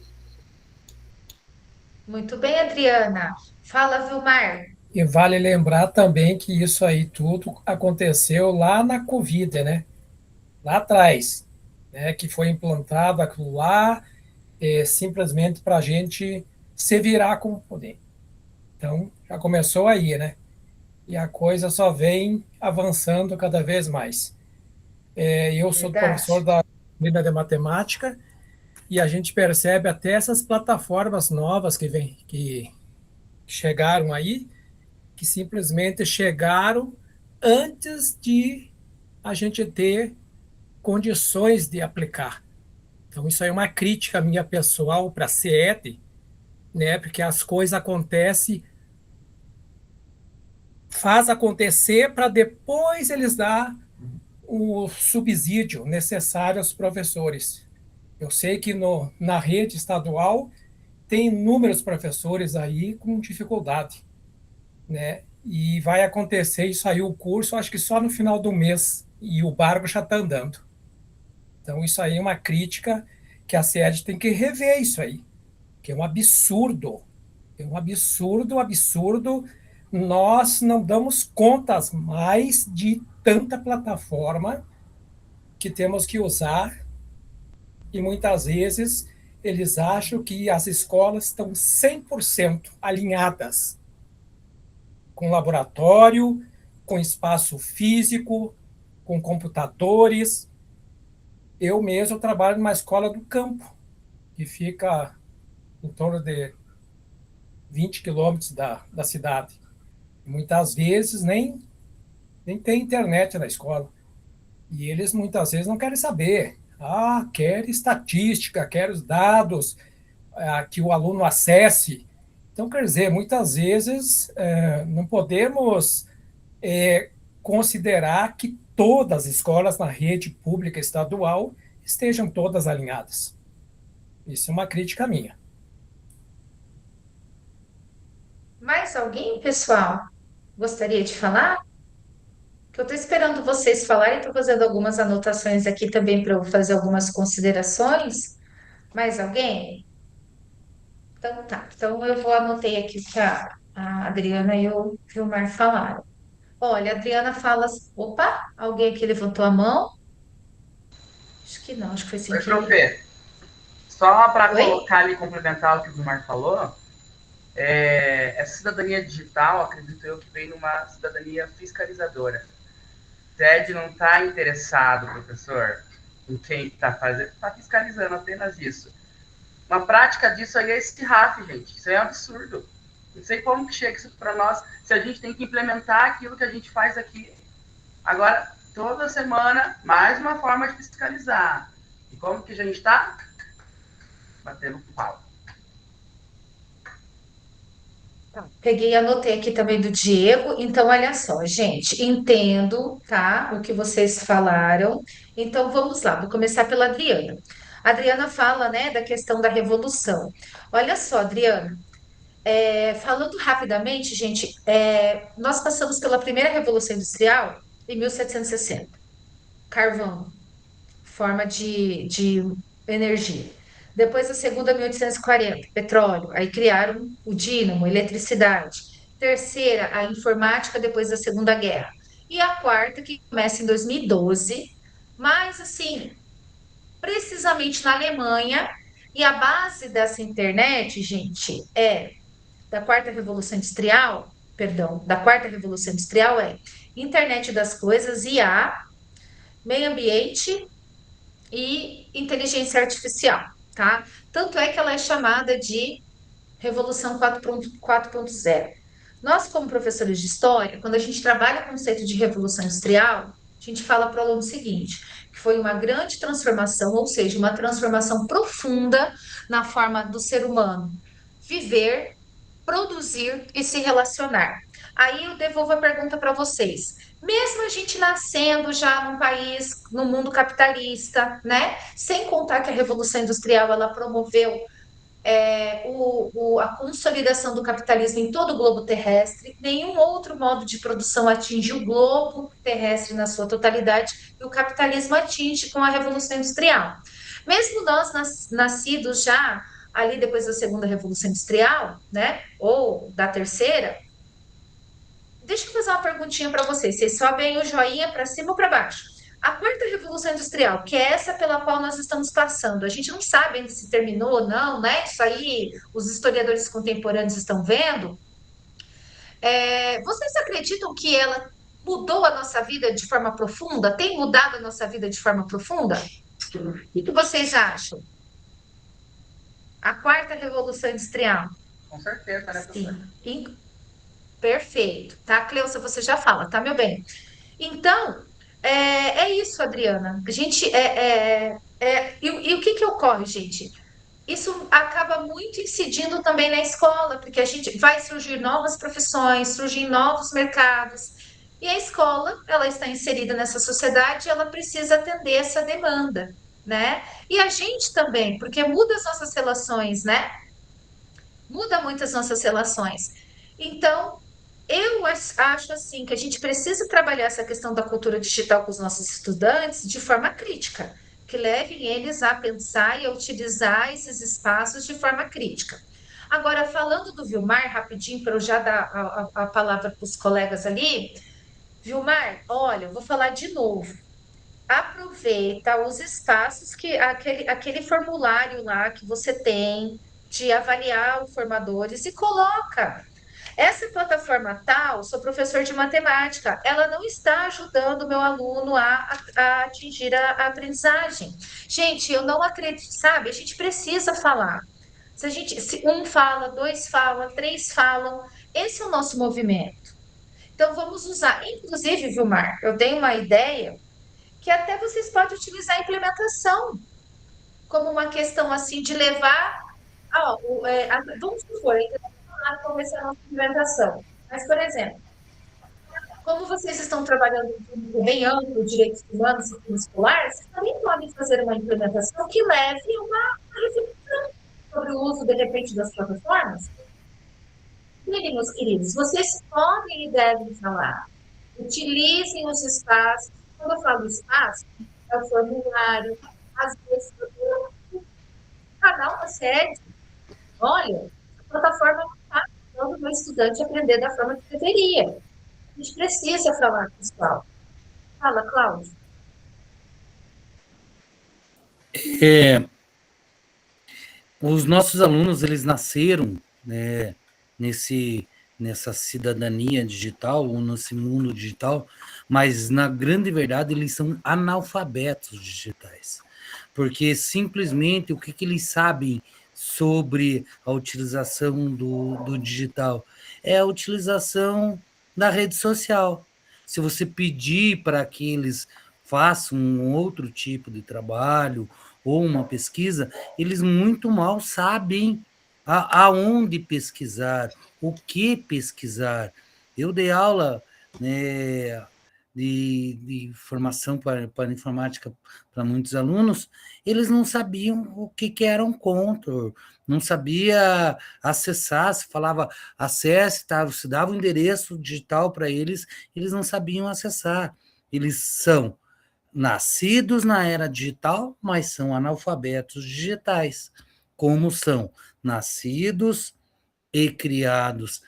Muito bem, Adriana. Fala, Vilmar. E vale lembrar também que isso aí tudo aconteceu lá na Covid, né? Lá atrás, né? Que foi implantado aquilo lá simplesmente para a gente se virar como poder. Então, já começou aí, né? E a coisa só vem avançando cada vez mais. Eu sou professor da disciplina de matemática e a gente percebe até essas plataformas novas que chegaram aí, que simplesmente chegaram antes de a gente ter condições de aplicar. Então, isso aí é uma crítica minha pessoal para a CIET, né? Porque as coisas acontecem, faz acontecer para depois eles dar o subsídio necessário aos professores. Eu sei que na rede estadual tem inúmeros professores aí com dificuldade, né? E vai acontecer isso aí, o curso, acho que só no final do mês, e o barco já está andando. Então, isso aí é uma crítica que a CIED tem que rever isso aí, que é um absurdo. É um absurdo, absurdo. Nós não damos contas mais de tanta plataforma que temos que usar, e muitas vezes eles acham que as escolas estão 100% alinhadas com laboratório, com espaço físico, com computadores. Eu mesmo trabalho numa escola do campo, que fica em torno de 20 quilômetros da cidade. Muitas vezes nem tem internet na escola. E eles muitas vezes não querem saber. Ah, quer estatística, quer os dados, que o aluno acesse. Então, quer dizer, muitas vezes não podemos considerar que todas as escolas na rede pública estadual estejam todas alinhadas. Isso é uma crítica minha. Mais alguém, pessoal, gostaria de falar? Que eu estou esperando vocês falarem, estou fazendo algumas anotações aqui também para eu fazer algumas considerações. Mais alguém? Então tá. Então eu vou anotei aqui o que a Adriana e o Vilmar falaram. Olha, a Adriana fala. Opa, alguém aqui levantou a mão? Acho que não, acho que foi sem Oi, querer. profe. Só para Oi? colocar ali, complementar o que o Vilmar falou, essa cidadania digital, acredito eu, que vem numa cidadania fiscalizadora. O TED não está interessado, professor, em quem está fazendo, está fiscalizando apenas isso. Uma prática disso aí é esse RAF, gente. Isso é um absurdo. Não sei como que chega isso para nós, se a gente tem que implementar aquilo que a gente faz aqui. Agora, toda semana, mais uma forma de fiscalizar. E como que a gente está? Batendo pau. Peguei e anotei aqui também do Diego. Então, olha só, gente, entendo, tá, o que vocês falaram. Então, vamos lá, vou começar pela Adriana. A Adriana fala, né, da questão da revolução. Olha só, Adriana, falando rapidamente, gente, nós passamos pela primeira revolução industrial em 1760. Carvão, forma de energia. Depois a segunda, 1840, petróleo. Aí criaram o dínamo, eletricidade. Terceira, a informática, depois da Segunda Guerra. E a quarta, que começa em 2012, mas assim, precisamente na Alemanha. E a base dessa internet, gente, da quarta revolução industrial, perdão, da quarta revolução industrial internet das coisas, IA, meio ambiente e inteligência artificial, tá? Tanto é que ela é chamada de Revolução 4.0. Nós, como professores de história, quando a gente trabalha o conceito de revolução industrial, a gente fala para o aluno o seguinte, que foi uma grande transformação, ou seja, uma transformação profunda na forma do ser humano viver, produzir e se relacionar. Aí eu devolvo a pergunta para vocês. Mesmo a gente nascendo já num país, no mundo capitalista, né? Sem contar que a Revolução Industrial ela promoveu a consolidação do capitalismo em todo o globo terrestre, nenhum outro modo de produção atinge o globo terrestre na sua totalidade, e o capitalismo atinge com a Revolução Industrial. Mesmo nós nascidos já ali depois da segunda Revolução Industrial, né, ou da terceira, deixa eu fazer uma perguntinha para vocês. Vocês sobem o joinha para cima ou para baixo? A quarta revolução industrial, que é essa pela qual nós estamos passando, a gente não sabe ainda se terminou ou não, né? Isso aí os historiadores contemporâneos estão vendo. Vocês acreditam que ela mudou a nossa vida de forma profunda? Tem mudado a nossa vida de forma profunda? O que vocês acham? A quarta revolução industrial. Com certeza, né, professor? Sim. Perfeito, tá, Cleusa? Você já fala, tá, meu bem? Então, é isso, Adriana. A gente e o que que ocorre, gente? Isso acaba muito incidindo também na escola, porque a gente vai surgir novas profissões, surgir novos mercados. E a escola, ela está inserida nessa sociedade, ela precisa atender essa demanda, né? E a gente também, porque muda as nossas relações, né? Muda muito as nossas relações. Então, eu acho assim que a gente precisa trabalhar essa questão da cultura digital com os nossos estudantes de forma crítica, que levem eles a pensar e a utilizar esses espaços de forma crítica. Agora, falando do Vilmar, rapidinho, para eu já dar a palavra para os colegas ali. Vilmar, olha, eu vou falar de novo. Aproveita os espaços que aquele formulário lá que você tem de avaliar os formadores e coloca. Essa plataforma tal, sou professor de matemática, ela não está ajudando o meu aluno a atingir a aprendizagem. Gente, eu não acredito, sabe? A gente precisa falar. Se um fala, dois falam, três falam, esse é o nosso movimento. Então, vamos usar. Inclusive, Vilmar, eu dei uma ideia que até vocês podem utilizar a implementação como uma questão assim de levar. Vamos supor, como essa é a nossa implementação. Mas, por exemplo, como vocês estão trabalhando em público bem amplo, direitos humanos e ensino escolar, vocês também podem fazer uma implementação que leve uma reflexão sobre o uso, de repente, das plataformas. Miren, meus queridos, vocês podem e devem falar. Utilizem os espaços. Quando eu falo espaço, é o formulário, às vezes, o canal da sede. Olha, a plataforma não está ajudando o meu estudante a aprender da forma que deveria. A gente precisa falar, pessoal. Fala, Cláudio. Os nossos alunos, eles nasceram, né, nessa cidadania digital, ou nesse mundo digital, mas, na grande verdade, eles são analfabetos digitais. Porque, simplesmente, o que eles sabem sobre a utilização do digital? É a utilização da rede social. Se você pedir para que eles façam um outro tipo de trabalho ou uma pesquisa, eles muito mal sabem aonde pesquisar, o que pesquisar. Eu dei aula, né, de formação para informática para muitos alunos, eles não sabiam o que era um control, não sabia acessar, se falava acesse, se dava o endereço digital para eles, eles não sabiam acessar. Eles são nascidos na era digital, mas são analfabetos digitais, como são nascidos e criados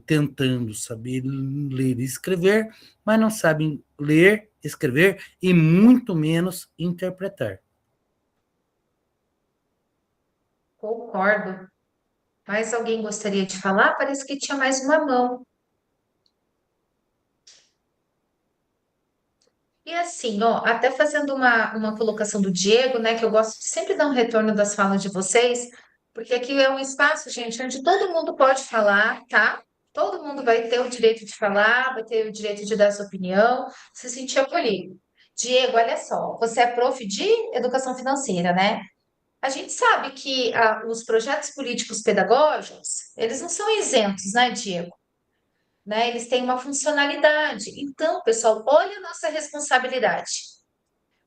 tentando saber ler e escrever, mas não sabem ler, escrever e muito menos interpretar. Concordo. Mais alguém gostaria de falar? Parece que tinha mais uma mão. E assim, ó, até fazendo uma colocação do Diego, né, que eu gosto de sempre dar um retorno das falas de vocês, porque aqui é um espaço, gente, onde todo mundo pode falar, tá? Todo mundo vai ter o direito de falar, vai ter o direito de dar sua opinião, se sentir acolhido. Diego, olha só, você é prof de educação financeira, né? A gente sabe que os projetos políticos pedagógicos, eles não são isentos, né, Diego? Né? Eles têm uma funcionalidade. Então, pessoal, olha a nossa responsabilidade.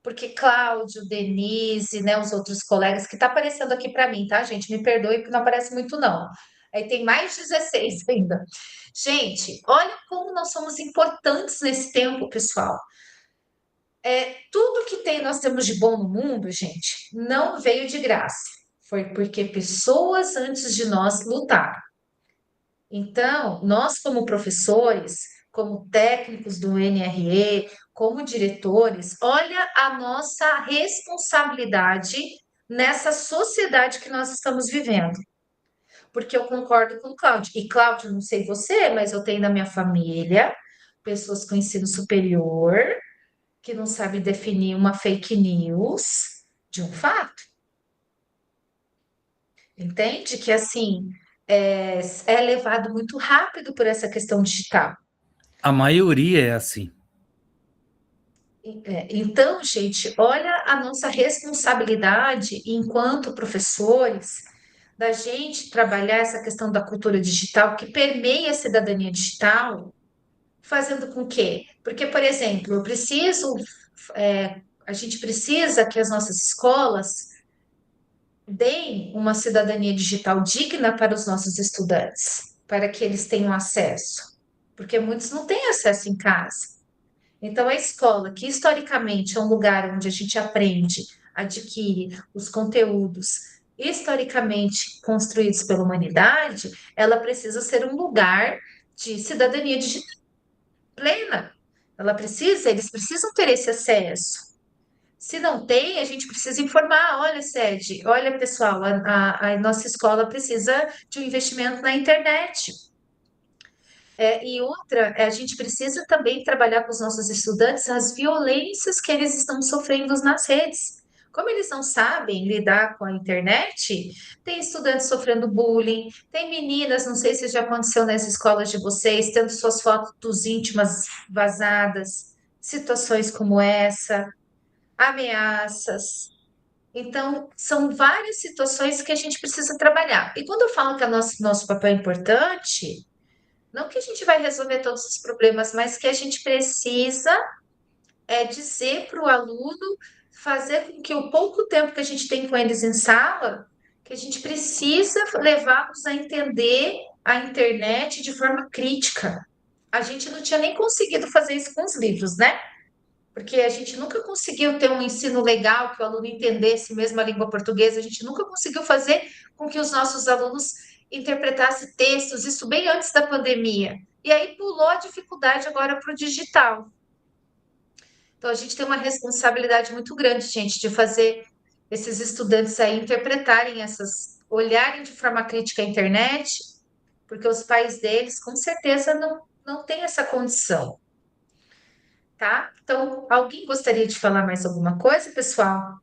Porque Cláudio, Denise, né, os outros colegas que está aparecendo aqui para mim, tá, gente? Me perdoe porque não aparece muito, não. Aí tem mais 16 ainda. Gente, olha como nós somos importantes nesse tempo, pessoal. Tudo que nós temos de bom no mundo, gente, não veio de graça. Foi porque pessoas antes de nós lutaram. Então, nós, como professores, como técnicos do NRE, como diretores, olha a nossa responsabilidade nessa sociedade que nós estamos vivendo. Porque eu concordo com o Cláudio. E, Cláudio, não sei você, mas eu tenho na minha família pessoas com ensino superior que não sabem definir uma fake news de um fato. Entende? Que, assim, é levado muito rápido por essa questão digital. A maioria é assim. Então, gente, olha a nossa responsabilidade enquanto professores da gente trabalhar essa questão da cultura digital que permeia a cidadania digital, fazendo com que, porque, por exemplo, a gente precisa que as nossas escolas deem uma cidadania digital digna para os nossos estudantes, para que eles tenham acesso, porque muitos não têm acesso em casa. Então, a escola, que historicamente é um lugar onde a gente aprende, adquire os conteúdos historicamente construídos pela humanidade, ela precisa ser um lugar de cidadania digital plena. Eles precisam ter esse acesso. Se não tem, a gente precisa informar, olha, sede, olha, pessoal, a nossa escola precisa de um investimento na internet. E outra, a gente precisa também trabalhar com os nossos estudantes as violências que eles estão sofrendo nas redes. Como eles não sabem lidar com a internet, tem estudantes sofrendo bullying, tem meninas, não sei se já aconteceu nas escolas de vocês, tendo suas fotos íntimas vazadas, situações como essa, ameaças. Então, são várias situações que a gente precisa trabalhar. E quando eu falo que nosso papel é importante, não que a gente vai resolver todos os problemas, mas que a gente precisa dizer para o aluno, fazer com que o pouco tempo que a gente tem com eles em sala, que a gente precisa levá-los a entender a internet de forma crítica. A gente não tinha nem conseguido fazer isso com os livros, né? Porque a gente nunca conseguiu ter um ensino legal, que o aluno entendesse mesmo a língua portuguesa, a gente nunca conseguiu fazer com que os nossos alunos interpretassem textos, isso bem antes da pandemia. E aí pulou a dificuldade agora para o digital. Então, a gente tem uma responsabilidade muito grande, gente, de fazer esses estudantes aí interpretarem olharem de forma crítica a internet, porque os pais deles, com certeza, não têm essa condição, tá? Então, alguém gostaria de falar mais alguma coisa, pessoal?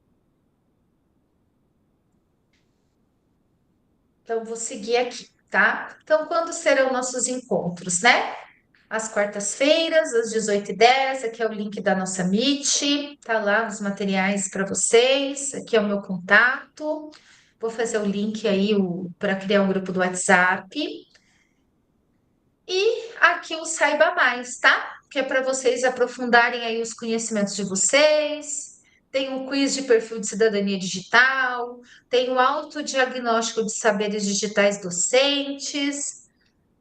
Então, vou seguir aqui, tá? Então, quando serão nossos encontros, né? Às quartas-feiras, às 18h10, aqui é o link da nossa Meet, tá lá os materiais para vocês, aqui é o meu contato. Vou fazer o link aí para criar um grupo do WhatsApp. E aqui o Saiba Mais, tá? Que é para vocês aprofundarem aí os conhecimentos de vocês. Tem um quiz de perfil de cidadania digital, tem o autodiagnóstico de saberes digitais docentes,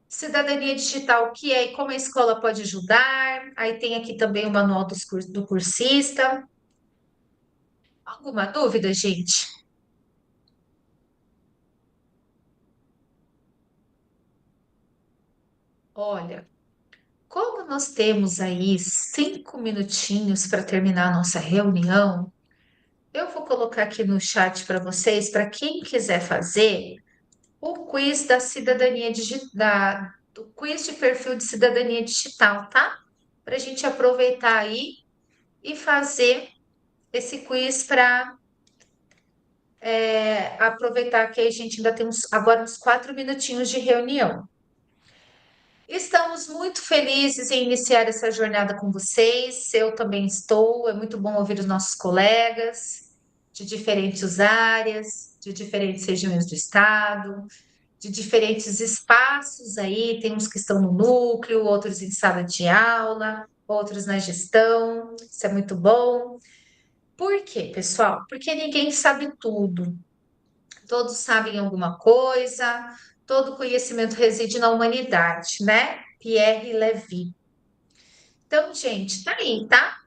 cidadania digital, o que é e como a escola pode ajudar. Aí tem aqui também o manual do cursista. Alguma dúvida, gente? Olha, como nós temos aí 5 minutinhos para terminar a nossa reunião, eu vou colocar aqui no chat para vocês, para quem quiser fazer, o quiz da cidadania digital, do quiz de perfil de cidadania digital, tá? Para a gente aproveitar aí e fazer esse quiz para aproveitar que a gente ainda tem agora uns 4 minutinhos de reunião. Estamos muito felizes em iniciar essa jornada com vocês. Eu também estou. É muito bom ouvir os nossos colegas de diferentes áreas, de diferentes regiões do estado, de diferentes espaços aí. Tem uns que estão no núcleo, outros em sala de aula, outros na gestão. Isso é muito bom. Por quê, pessoal? Porque ninguém sabe tudo. Todos sabem alguma coisa, todo conhecimento reside na humanidade, né? Pierre Levy. Então, gente, tá aí, tá?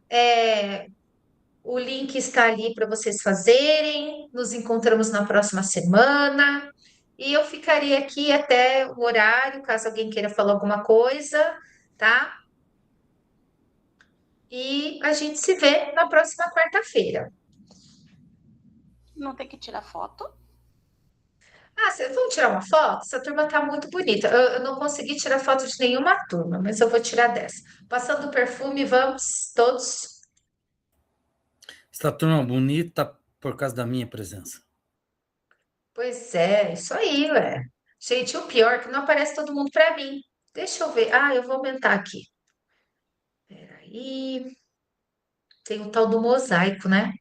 O link está ali para vocês fazerem. Nos encontramos na próxima semana. E eu ficarei aqui até o horário, caso alguém queira falar alguma coisa, tá? E a gente se vê na próxima quarta-feira. Não tem que tirar foto? Ah, vocês vão tirar uma foto? Essa turma tá muito bonita. Eu não consegui tirar foto de nenhuma turma, mas eu vou tirar dessa. Passando o perfume, vamos todos. Essa turma bonita por causa da minha presença. Pois é, isso aí, ué. Gente, o pior é que não aparece todo mundo para mim. Deixa eu ver. Ah, eu vou aumentar aqui. Peraí. Tem o tal do mosaico, né?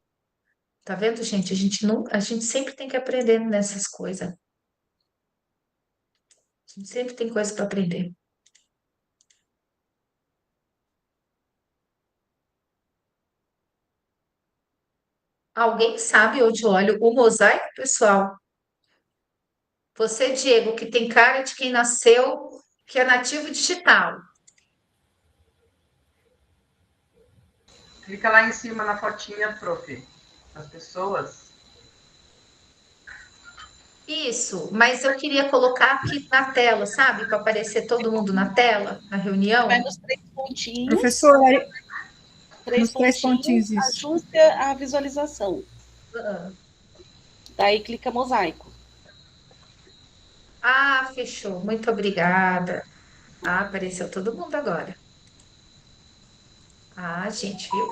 Tá vendo, gente? A gente sempre tem que aprender nessas coisas. A gente sempre tem coisa para aprender. Alguém sabe onde eu olho o mosaico, pessoal? Você, Diego, que tem cara de quem nasceu, que é nativo digital. Clica lá em cima na fotinha, prof. As pessoas. Isso, mas eu queria colocar aqui na tela, sabe? Para aparecer todo mundo na tela, na reunião. Vai nos 3 pontinhos. Professora, Três nos 3 pontinhos, pontinhos, isso. ajuste a visualização. Daí clica mosaico. Ah, fechou. Muito obrigada. Ah, apareceu todo mundo agora. Ah, gente, viu?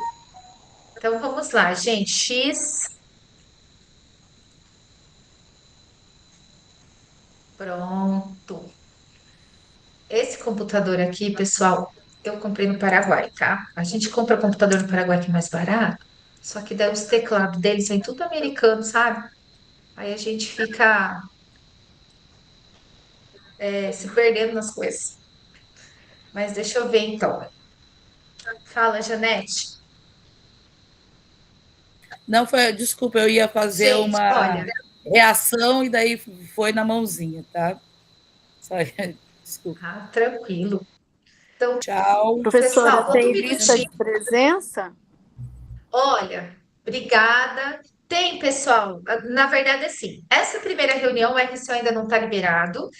Então vamos lá, gente. X. Pronto. Esse computador aqui, pessoal, eu comprei no Paraguai, tá? A gente compra computador no Paraguai que é mais barato, só que daí os teclados deles vem tudo americano, sabe? Aí a gente fica se perdendo nas coisas. Mas deixa eu ver então. Fala, Janete. Não foi, desculpa, eu ia fazer Gente, uma olha, reação e daí foi na mãozinha, tá? Só, desculpa. tranquilo. Então, Tchau. pessoal, Professora, todo tem lista minutinho. de presença? Olha, obrigada. Tem, pessoal. Na verdade, assim, essa primeira reunião, o RSO ainda não está liberado,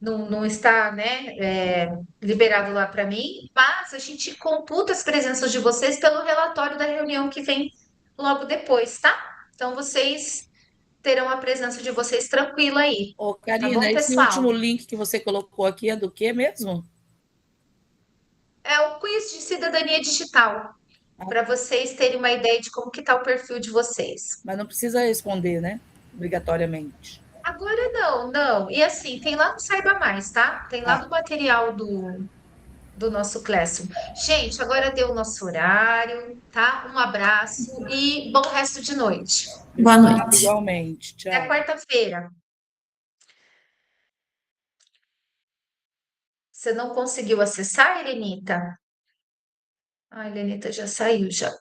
não está, né, liberado lá para mim, mas a gente computa as presenças de vocês pelo relatório da reunião que vem logo depois, tá? Então, vocês terão a presença de vocês tranquila aí, Ô, tá Karina, bom, esse pessoal? último link que você colocou aqui é do quê mesmo? É o quiz de cidadania digital, Ah, para vocês terem uma ideia de como que está o perfil de vocês. mas não precisa responder, né? Obrigatoriamente. Agora não, não. E assim, tem lá no Saiba Mais, tá? Tem lá Ah, no material do nosso Classroom. Gente, agora deu o nosso horário, tá? Um abraço e bom resto de noite. Boa obrigado noite. igualmente. Até Tchau. quarta-feira. Você não conseguiu acessar, Helenita? A Helenita já saiu já.